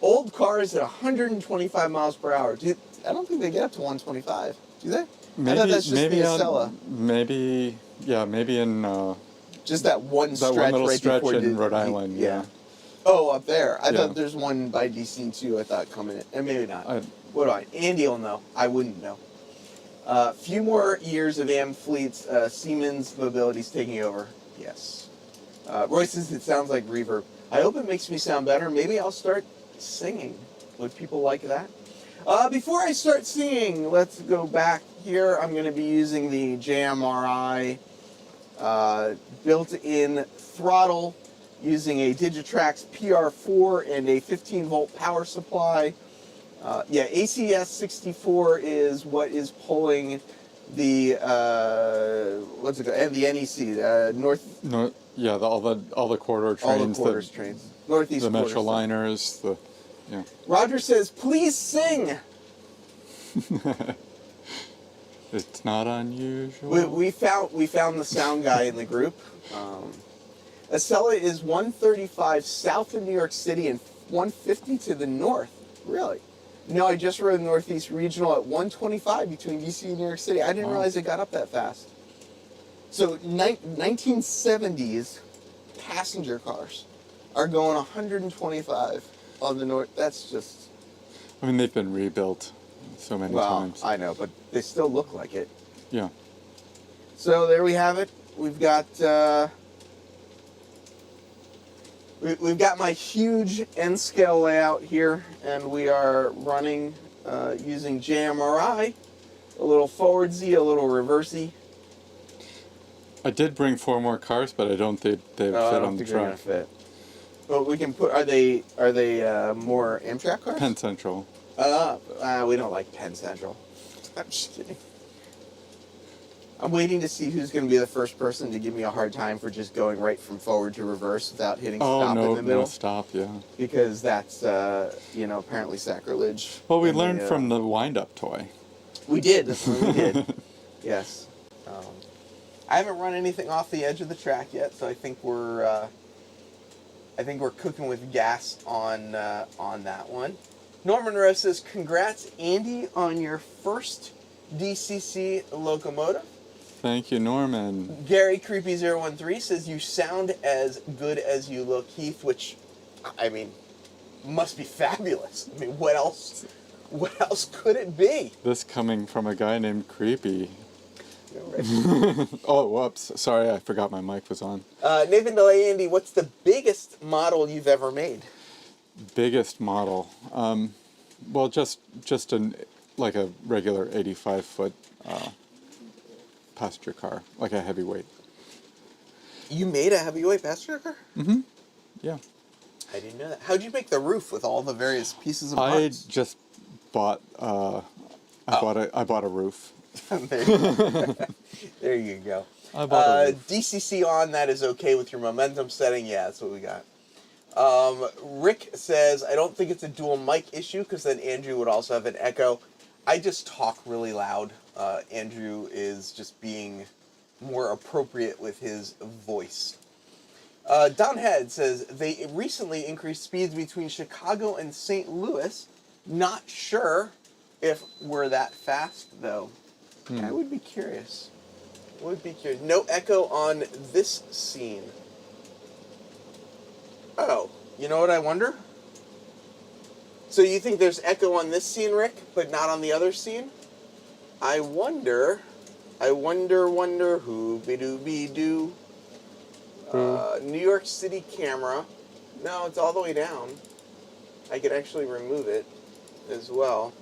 Old cars at 125 miles per hour. Dude, I don't think they get up to 125. Do they? I thought that's just the Acela. Maybe in Just that one that stretch one little right stretch before in Rhode Island. Yeah. Oh, up there. I Yeah. thought there's one by DC too. I thought coming in, and maybe not. What do I? Andy will know. I wouldn't know. Few more years of AM fleets. Siemens Mobility's taking over. Yes. Roy says it sounds like reverb. I hope it makes me sound better. Maybe I'll start singing. Would people like that? Before I start singing, let's go back here. I'm going to be using the JMRI built-in throttle using a Digitrax PR4 and a 15-volt power supply. Yeah, ACS 64 is what is pulling the what's it called? And the NEC all the corridor trains, all the quarters trains, northeast the quarters. Metroliners, Roger says, "Please sing." It's not unusual. We found the sound guy in the group. Acela is 135 south of New York City and 150 to the north. Really? No, I just rode Northeast Regional at 125 between DC and New York City. I didn't realize it got up that fast. So 1970s passenger cars are going 125 on the north. That's just... I mean, they've been rebuilt so many times. I know, but they still look like it. Yeah. So there we have it. We've got... We've got my huge N-scale layout here, and we are running using JMRI, a little forward Z, a little reverse Z. I did bring 4 more cars, but I don't think they fit on the truck. Fit. But we can put. Are they more Amtrak cars? Penn Central. We don't like Penn Central. I'm just kidding. I'm waiting to see who's going to be the first person to give me a hard time for just going right from forward to reverse without hitting stop in the middle. No stop, yeah. Because that's, apparently sacrilege. Well, we learned from the Windup toy. We did. That's what we did. Yes. I haven't run anything off the edge of the track yet, so I think we're cooking with gas on that one. Norman Rose says, "Congrats, Andy, on your first DCC locomotive." Thank you, Norman. Gary Creepy013 says, "You sound as good as you look, Heath," which, I mean, must be fabulous. I mean, what else could it be? This coming from a guy named Creepy. Yeah, right. Oh, whoops. Sorry, I forgot my mic was on. Nathan Delay, Andy, what's the biggest model you've ever made? Biggest model? Well, just like a regular 85-foot passenger car, like a heavyweight. You made a heavyweight passenger car? Mm-hmm. Yeah. I didn't know that. How'd you make the roof with all the various pieces of parts? I just bought. I bought a roof. There you go. I bought a roof. DCC on, that is okay with your momentum setting. Yeah, that's what we got. Rick says, "I don't think it's a dual mic issue because then Andrew would also have an echo." I just talk really loud. Andrew is just being more appropriate with his voice. Don Head says, "They recently increased speeds between Chicago and St. Louis. Not sure if we're that fast, though." I would be curious. No echo on this scene. Oh, you know what I wonder? So you think there's echo on this scene, Rick, but not on the other scene? I wonder, who-be-doo-be-doo. New York City camera. No, it's all the way down. I could actually remove it as well.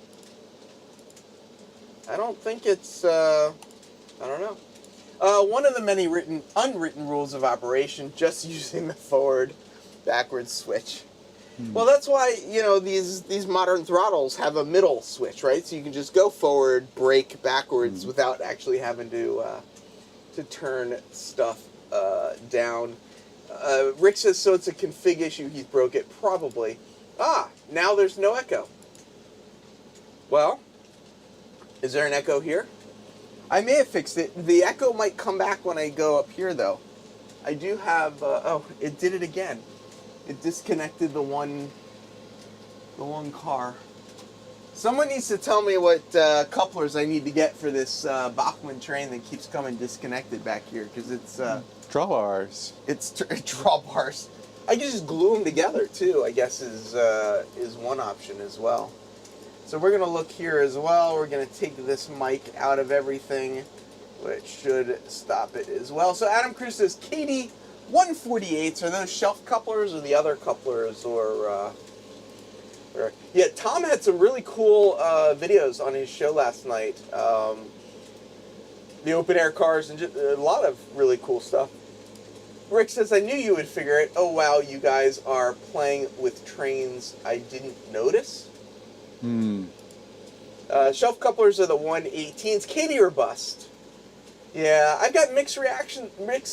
I don't think it's, I don't know. One of the many unwritten rules of operation, just using the forward backwards switch. Well, that's why, these modern throttles have a middle switch, right? So you can just go forward, brake backwards without actually having to turn stuff down. Rick says, so it's a config issue, he broke it. Probably. Now there's no echo. Well, is there an echo here? I may have fixed it. The echo might come back when I go up here, though. I do have, oh, it did it again. It disconnected the one car. Someone needs to tell me what couplers I need to get for this Bachmann train that keeps coming disconnected back here, because it's... Drawbars. It's drawbars. I can just glue them together, too, I guess is one option as well. So we're going to look here as well. We're going to take this mic out of everything, which should stop it as well. So Adam Cruz says, Katie 148s, are those shelf couplers or the other couplers? Yeah, Tom had some really cool videos on his show last night. The open air cars and just a lot of really cool stuff. Rick says, I knew you would figure it. Oh, wow, you guys are playing with trains I didn't notice. Shelf couplers are the 118s. Katie or bust? Yeah, I've got mixed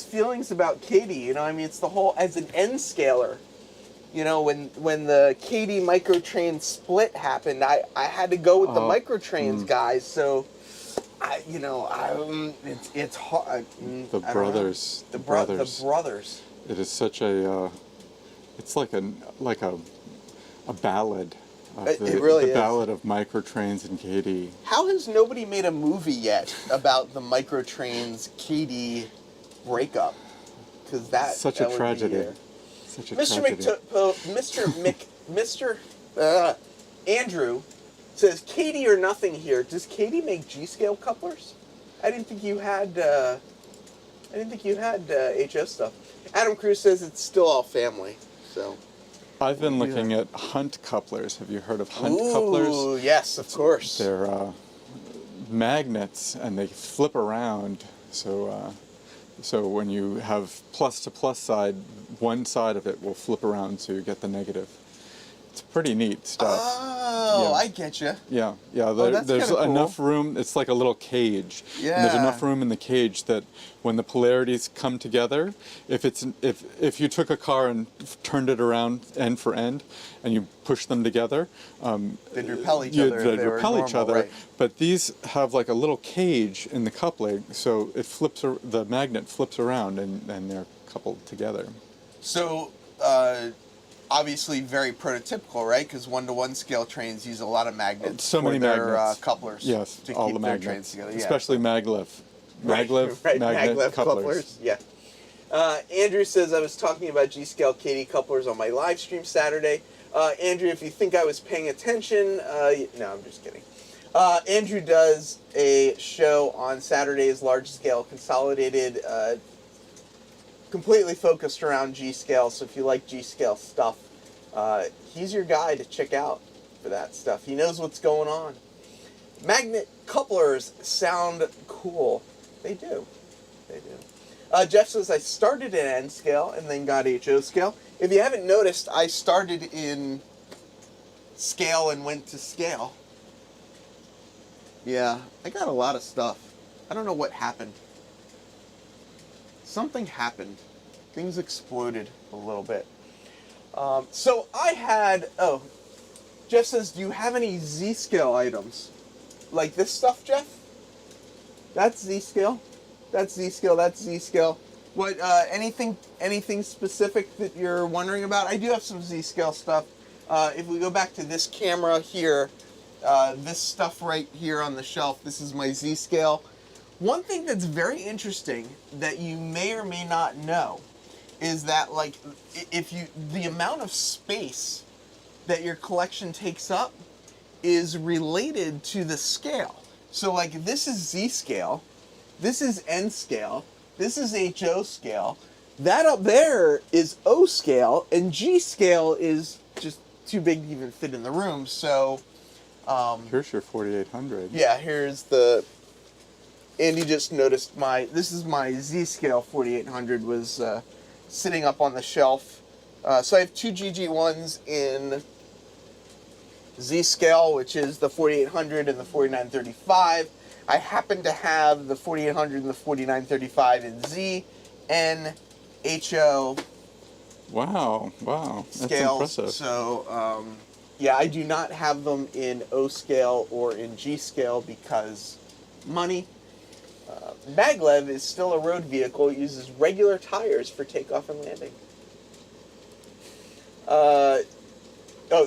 feelings about Katie. You know, I mean, it's the whole, as an N scaler. You know, when the Katie microtrain split happened, I had to go with the microtrains guys. So, it's hard. The brothers. The brothers. It is such a, it's like a ballad. It really is. The ballad of microtrains and Katie. How has nobody made a movie yet about the microtrains Katie breakup? Because such a tragedy. Such a tragedy. Mr. Andrew says, Katie or nothing here. Does Katie make G-scale couplers? I didn't think you had HO stuff. Adam Cruz says it's still all family. So I've been looking at Hunt couplers. Have you heard of Hunt Ooh, couplers? Yes, of course. They're magnets and they flip around. So when you have plus to plus side, one side of it will flip around so you get the negative. It's pretty neat stuff. Oh, yeah. I get you. Yeah. There's cool. enough room. It's like a little cage. Yeah. And there's enough room in the cage that when the polarities come together, if you took a car and turned it around end for end, and you push them together, they'd repel each other. They'd repel each other. Right. But these have like a little cage in the coupling, so it flips. The magnet flips around, and they're coupled together. So. Obviously very prototypical, right? Because 1-to-1 scale trains use a lot of magnets so many magnets. Couplers. Yes, to all keep the their magnets. trains together. Yeah. Especially maglev. Maglev, right. magnet couplers. Yeah. Andrew says, I was talking about G-scale Katie couplers on my live stream Saturday. Andrew, if you think I was paying attention, no, I'm just kidding. Andrew does a show on Saturdays, large scale consolidated, completely focused around G-scale, so if you like G-scale stuff, he's your guy to check out for that stuff. He knows what's going on. Magnet couplers sound cool. They do. Jeff says, I started in N scale and then got HO scale. If you haven't noticed, I started in scale and went to scale. Yeah, I got a lot of stuff. I don't know what happened. Something happened. Things exploded a little bit. So I had, Jeff says, do you have any Z-scale items? Like this stuff, Jeff? That's Z-scale. That's Z-scale. That's Z-scale. What, anything specific that you're wondering about? I do have some Z-scale stuff. If we go back to this camera here, this stuff right here on the shelf, this is my Z-scale. One thing that's very interesting that you may or may not know is that, like, the amount of space that your collection takes up is related to the scale. So, like, this is Z scale, this is N scale, this is HO scale, that up there is O scale, and G scale is just too big to even fit in the room. So, here's your 4800. Yeah, here's the. Andy just noticed this is my Z scale 4800 was sitting up on the shelf. So I have two GG1s in Z scale, which is the 4800 and the 4935. I happen to have the 4800 and the 4935 in Z, N, HO. Wow, that's scales. impressive. So, yeah, I do not have them in O scale or in G scale because money. Maglev is still a road vehicle. It uses regular tires for takeoff and landing.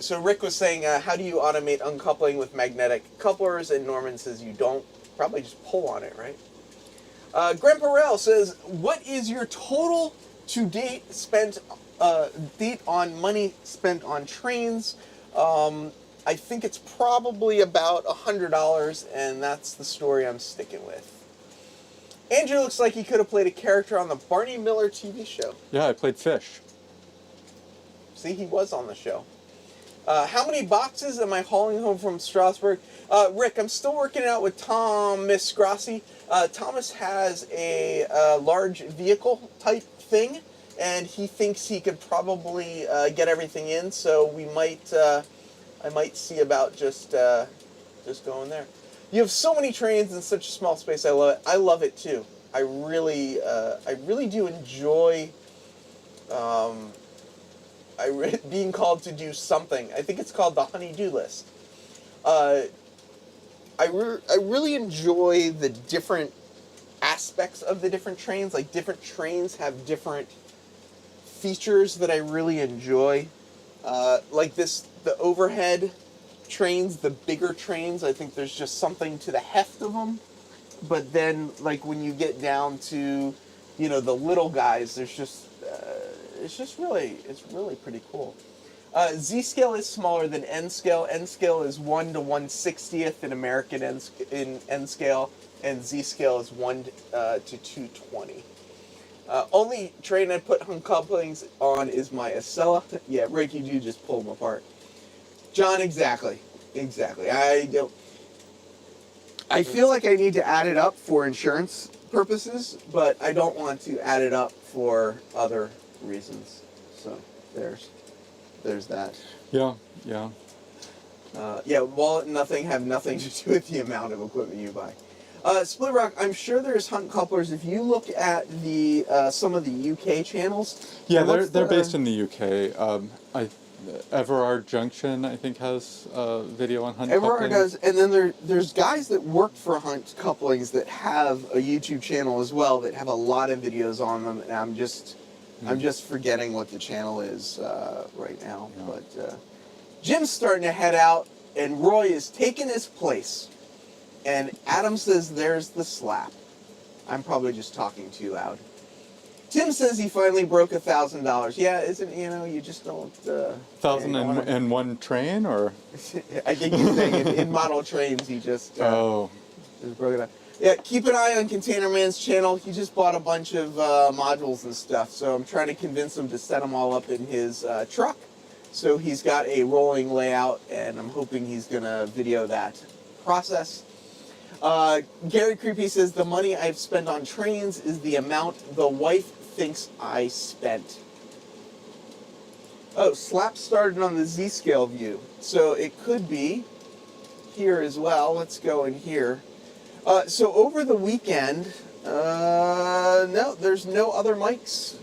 So Rick was saying, how do you automate uncoupling with magnetic couplers? And Norman says you don't. Probably just pull on it, right? Grandpa Rel says, what is your total to date on money spent on trains? I think it's probably about $100, and that's the story I'm sticking with. Andrew looks like he could have played a character on the Barney Miller TV show. Yeah, I played Fish. See, he was on the show. How many boxes am I hauling home from Strasbourg? Rick, I'm still working out with Thomas Grassi. Thomas has a large vehicle type thing, and he thinks he could probably get everything in. So we might, I might see about just going there. You have so many trains in such a small space. I love it. I love it too. I really do enjoy. Being called to do something. I think it's called the honey-do list. I really enjoy the different aspects of the different trains. Like, different trains have different features that I really enjoy. Like the overhead trains, the bigger trains, I think there's just something to the heft of them. But then, like, when you get down to, you know, the little guys, there's just... it's really pretty cool. Z-scale is smaller than N-scale. N-scale is 1 to 1/60th in American N-scale, and Z-scale is 1 to 220. Only train I put hung couplings on is my Acela. Yeah, Rick, you do just pull them apart. John, exactly. I feel like I need to add it up for insurance purposes, but I don't want to add it up for other reasons. So there's that. Yeah. Wallet and nothing have nothing to do with the amount of equipment you buy. Split Rock, I'm sure there's hunt couplers. If you look at the some of the UK channels. Yeah, they're based in the UK. Everard Junction, I think, has a video on hunt Everard couplings. does, and then there's guys that work for Hunt Couplings that have a YouTube channel as well that have a lot of videos on them, and I'm just forgetting what the channel is right now. Yeah. But Jim's starting to head out, and Roy is taking his place. And Adam says there's the slap. I'm probably just talking too loud. Tim says he finally broke $1,000. Yeah, isn't, you just don't... 1,001 train, or? I think he's saying in model trains he just broke it up. Yeah, keep an eye on Container Man's channel. He just bought a bunch of modules and stuff, so I'm trying to convince him to set them all up in his truck. So he's got a rolling layout, and I'm hoping he's going to video that process. Gary Creepy says, the money I've spent on trains is the amount the wife thinks I spent. Oh, Slap started on the Z-scale view. So it could be here as well. Let's go in here. So over the weekend, no, there's no other mics.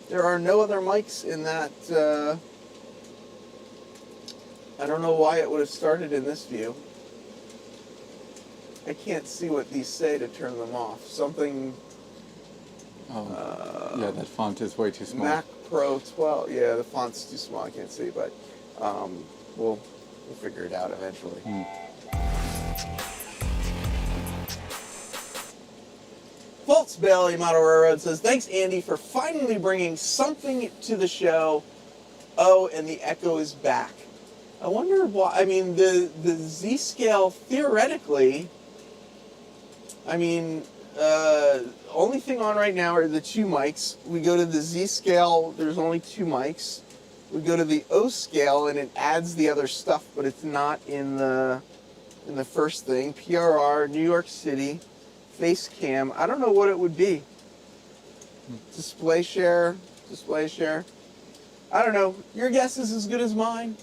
There are no other mics in that. I don't know why it would have started in this view. I can't see what these say to turn them off. Something... yeah, that font is way too small. Mac Pro 12. Yeah, the font's too small. I can't see, but we'll figure it out eventually. Fultz Bailey Model Railroad says, thanks, Andy, for finally bringing something to the show. Oh, and the echo is back. I wonder why. I mean, the Z-scale, theoretically, I mean, only thing on right now are the two mics. We go to the Z-scale, there's only two mics. We go to the O-scale, and it adds the other stuff, but it's not in the first thing. PRR, New York City, face cam. I don't know what it would be. Display share. I don't know. Your guess is as good as mine.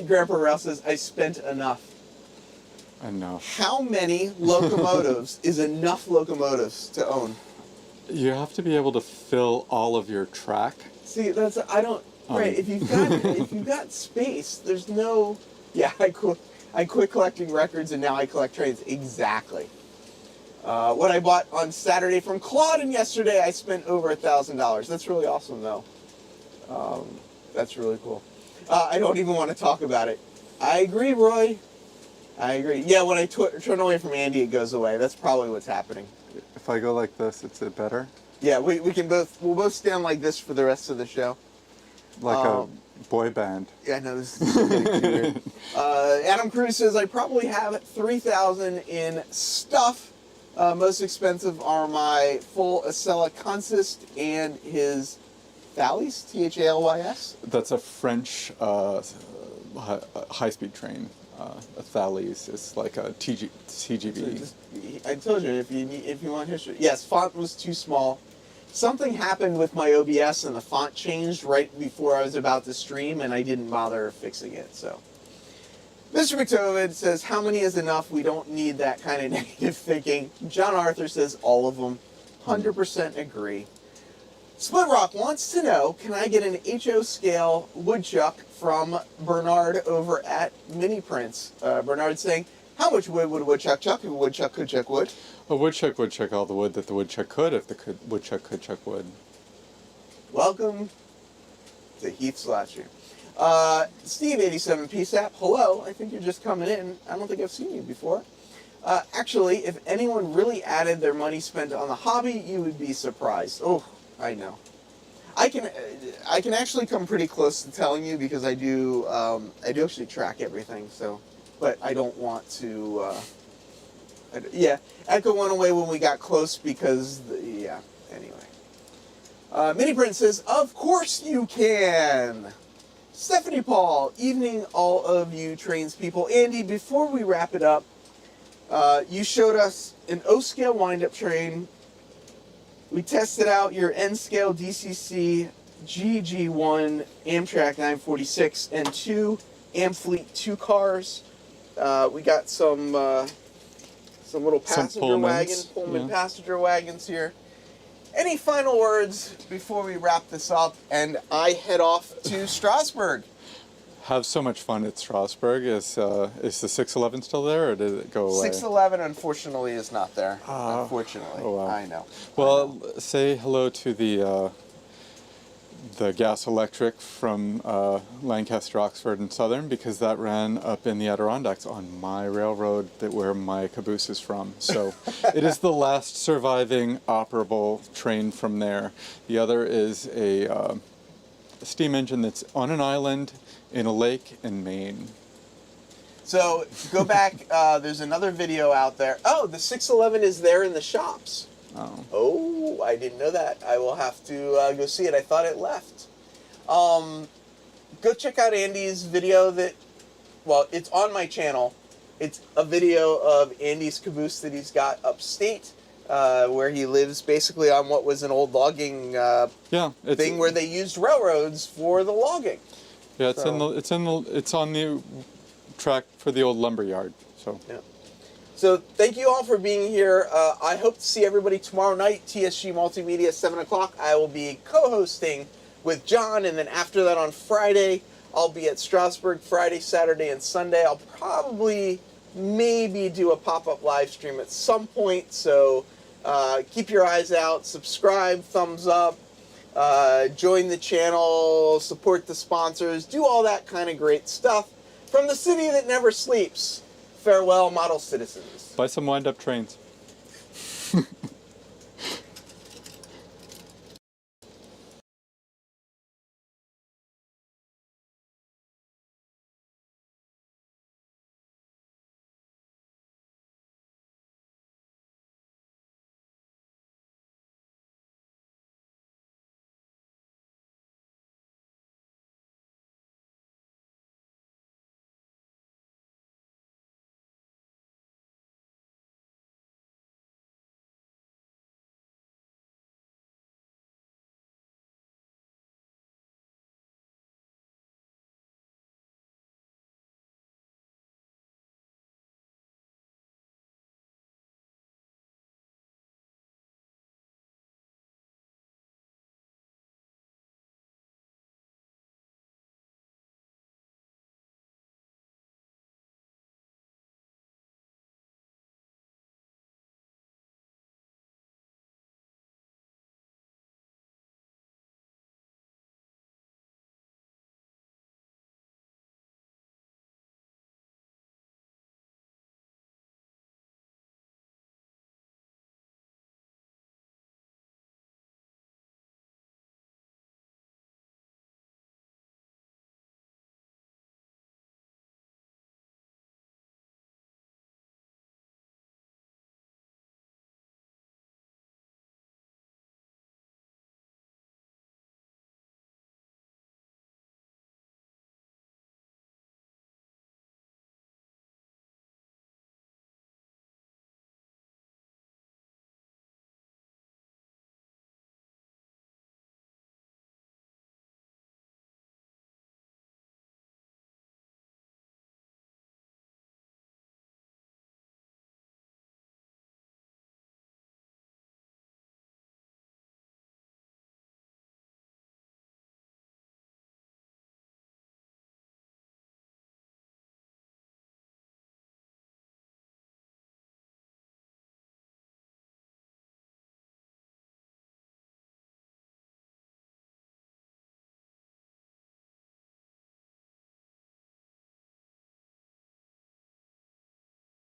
Grandpa Ralph says, I spent enough. Enough. How many locomotives is enough locomotives to own? You have to be able to fill all of your track. See, that's, I don't, right, if you've got space, there's no, yeah, I quit collecting records and now I collect trains. Exactly. What I bought on Saturday from Claude, and yesterday I spent over $1,000. That's really awesome, though. That's really cool. I don't even want to talk about it. I agree, Roy. I agree. Yeah, when I turn away from Andy, it goes away. That's probably what's happening. If I go like this, it's it better? Yeah, we'll both stand like this for the rest of the show. Like a boy band. Yeah, no, this is getting too weird. Adam Cruz says, I probably have $3,000 in stuff. Most expensive are my full Acela consist and his Thalys, Thalys. That's a French high-speed train. A Thalys is like a TGV. I told you, if you want history. Yes, font was too small. Something happened with my OBS and the font changed right before I was about to stream, and I didn't bother fixing it, so. Mr. McTovid says, how many is enough? We don't need that kind of negative thinking. John Arthur says, all of them. 100% agree. Split Rock wants to know, can I get an HO scale woodchuck from Bernard over at Mini Prints? Bernard's saying, how much wood would a woodchuck chuck if a woodchuck could chuck wood? A woodchuck would chuck all the wood that the woodchuck could if the woodchuck could chuck wood. Welcome to Heath Slasher. Steve87 PSAP, hello. I think you're just coming in. I don't think I've seen you before. Actually, if anyone really added their money spent on the hobby, you would be surprised. Oh, I know. I can actually come pretty close to telling you because I do actually track everything. So, but I don't want to. Yeah, Echo went away when we got close because yeah. Anyway, Mini Prince says, of course you can. Stephanie Paul, evening all of you trains people. Andy, before we wrap it up, you showed us an O-scale wind-up train. We tested out your N-scale DCC GG1 Amtrak 946 and two Amfleet 2 cars. We got some little passenger Pullman passenger wagons here. Any final words before we wrap this up and I head off to Strasbourg? Have so much fun at Strasbourg. Is the 611 still there, or did it go away? 611, unfortunately, is not there. Unfortunately, oh, wow. I know. Well, say hello to the gas electric from Lancaster, Oxford, and Southern, because that ran up in the Adirondacks on my railroad where my caboose is from. So it is the last surviving operable train from there. The other is a steam engine that's on an island in a lake in Maine. So go back. There's another video out there. Oh, the 611 is there in the shops. Oh, I didn't know that. I will have to go see it. I thought it left. Go check out Andy's video well, it's on my channel. It's a video of Andy's caboose that he's got upstate, where he lives basically on what was an old logging thing where they used railroads for the logging. Yeah, it's on the track for the old lumber yard. So. Yeah. So thank you all for being here. I hope to see everybody tomorrow night, TSG Multimedia, 7 o'clock. I will be co-hosting with John, and then after that on Friday, I'll be at Strasbourg Friday, Saturday, and Sunday. I'll probably maybe do a pop-up live stream at some point, so keep your eyes out, subscribe, thumbs up, join the channel, support the sponsors, do all that kind of great stuff. From the city that never sleeps, farewell, model citizens. Buy some wind-up trains.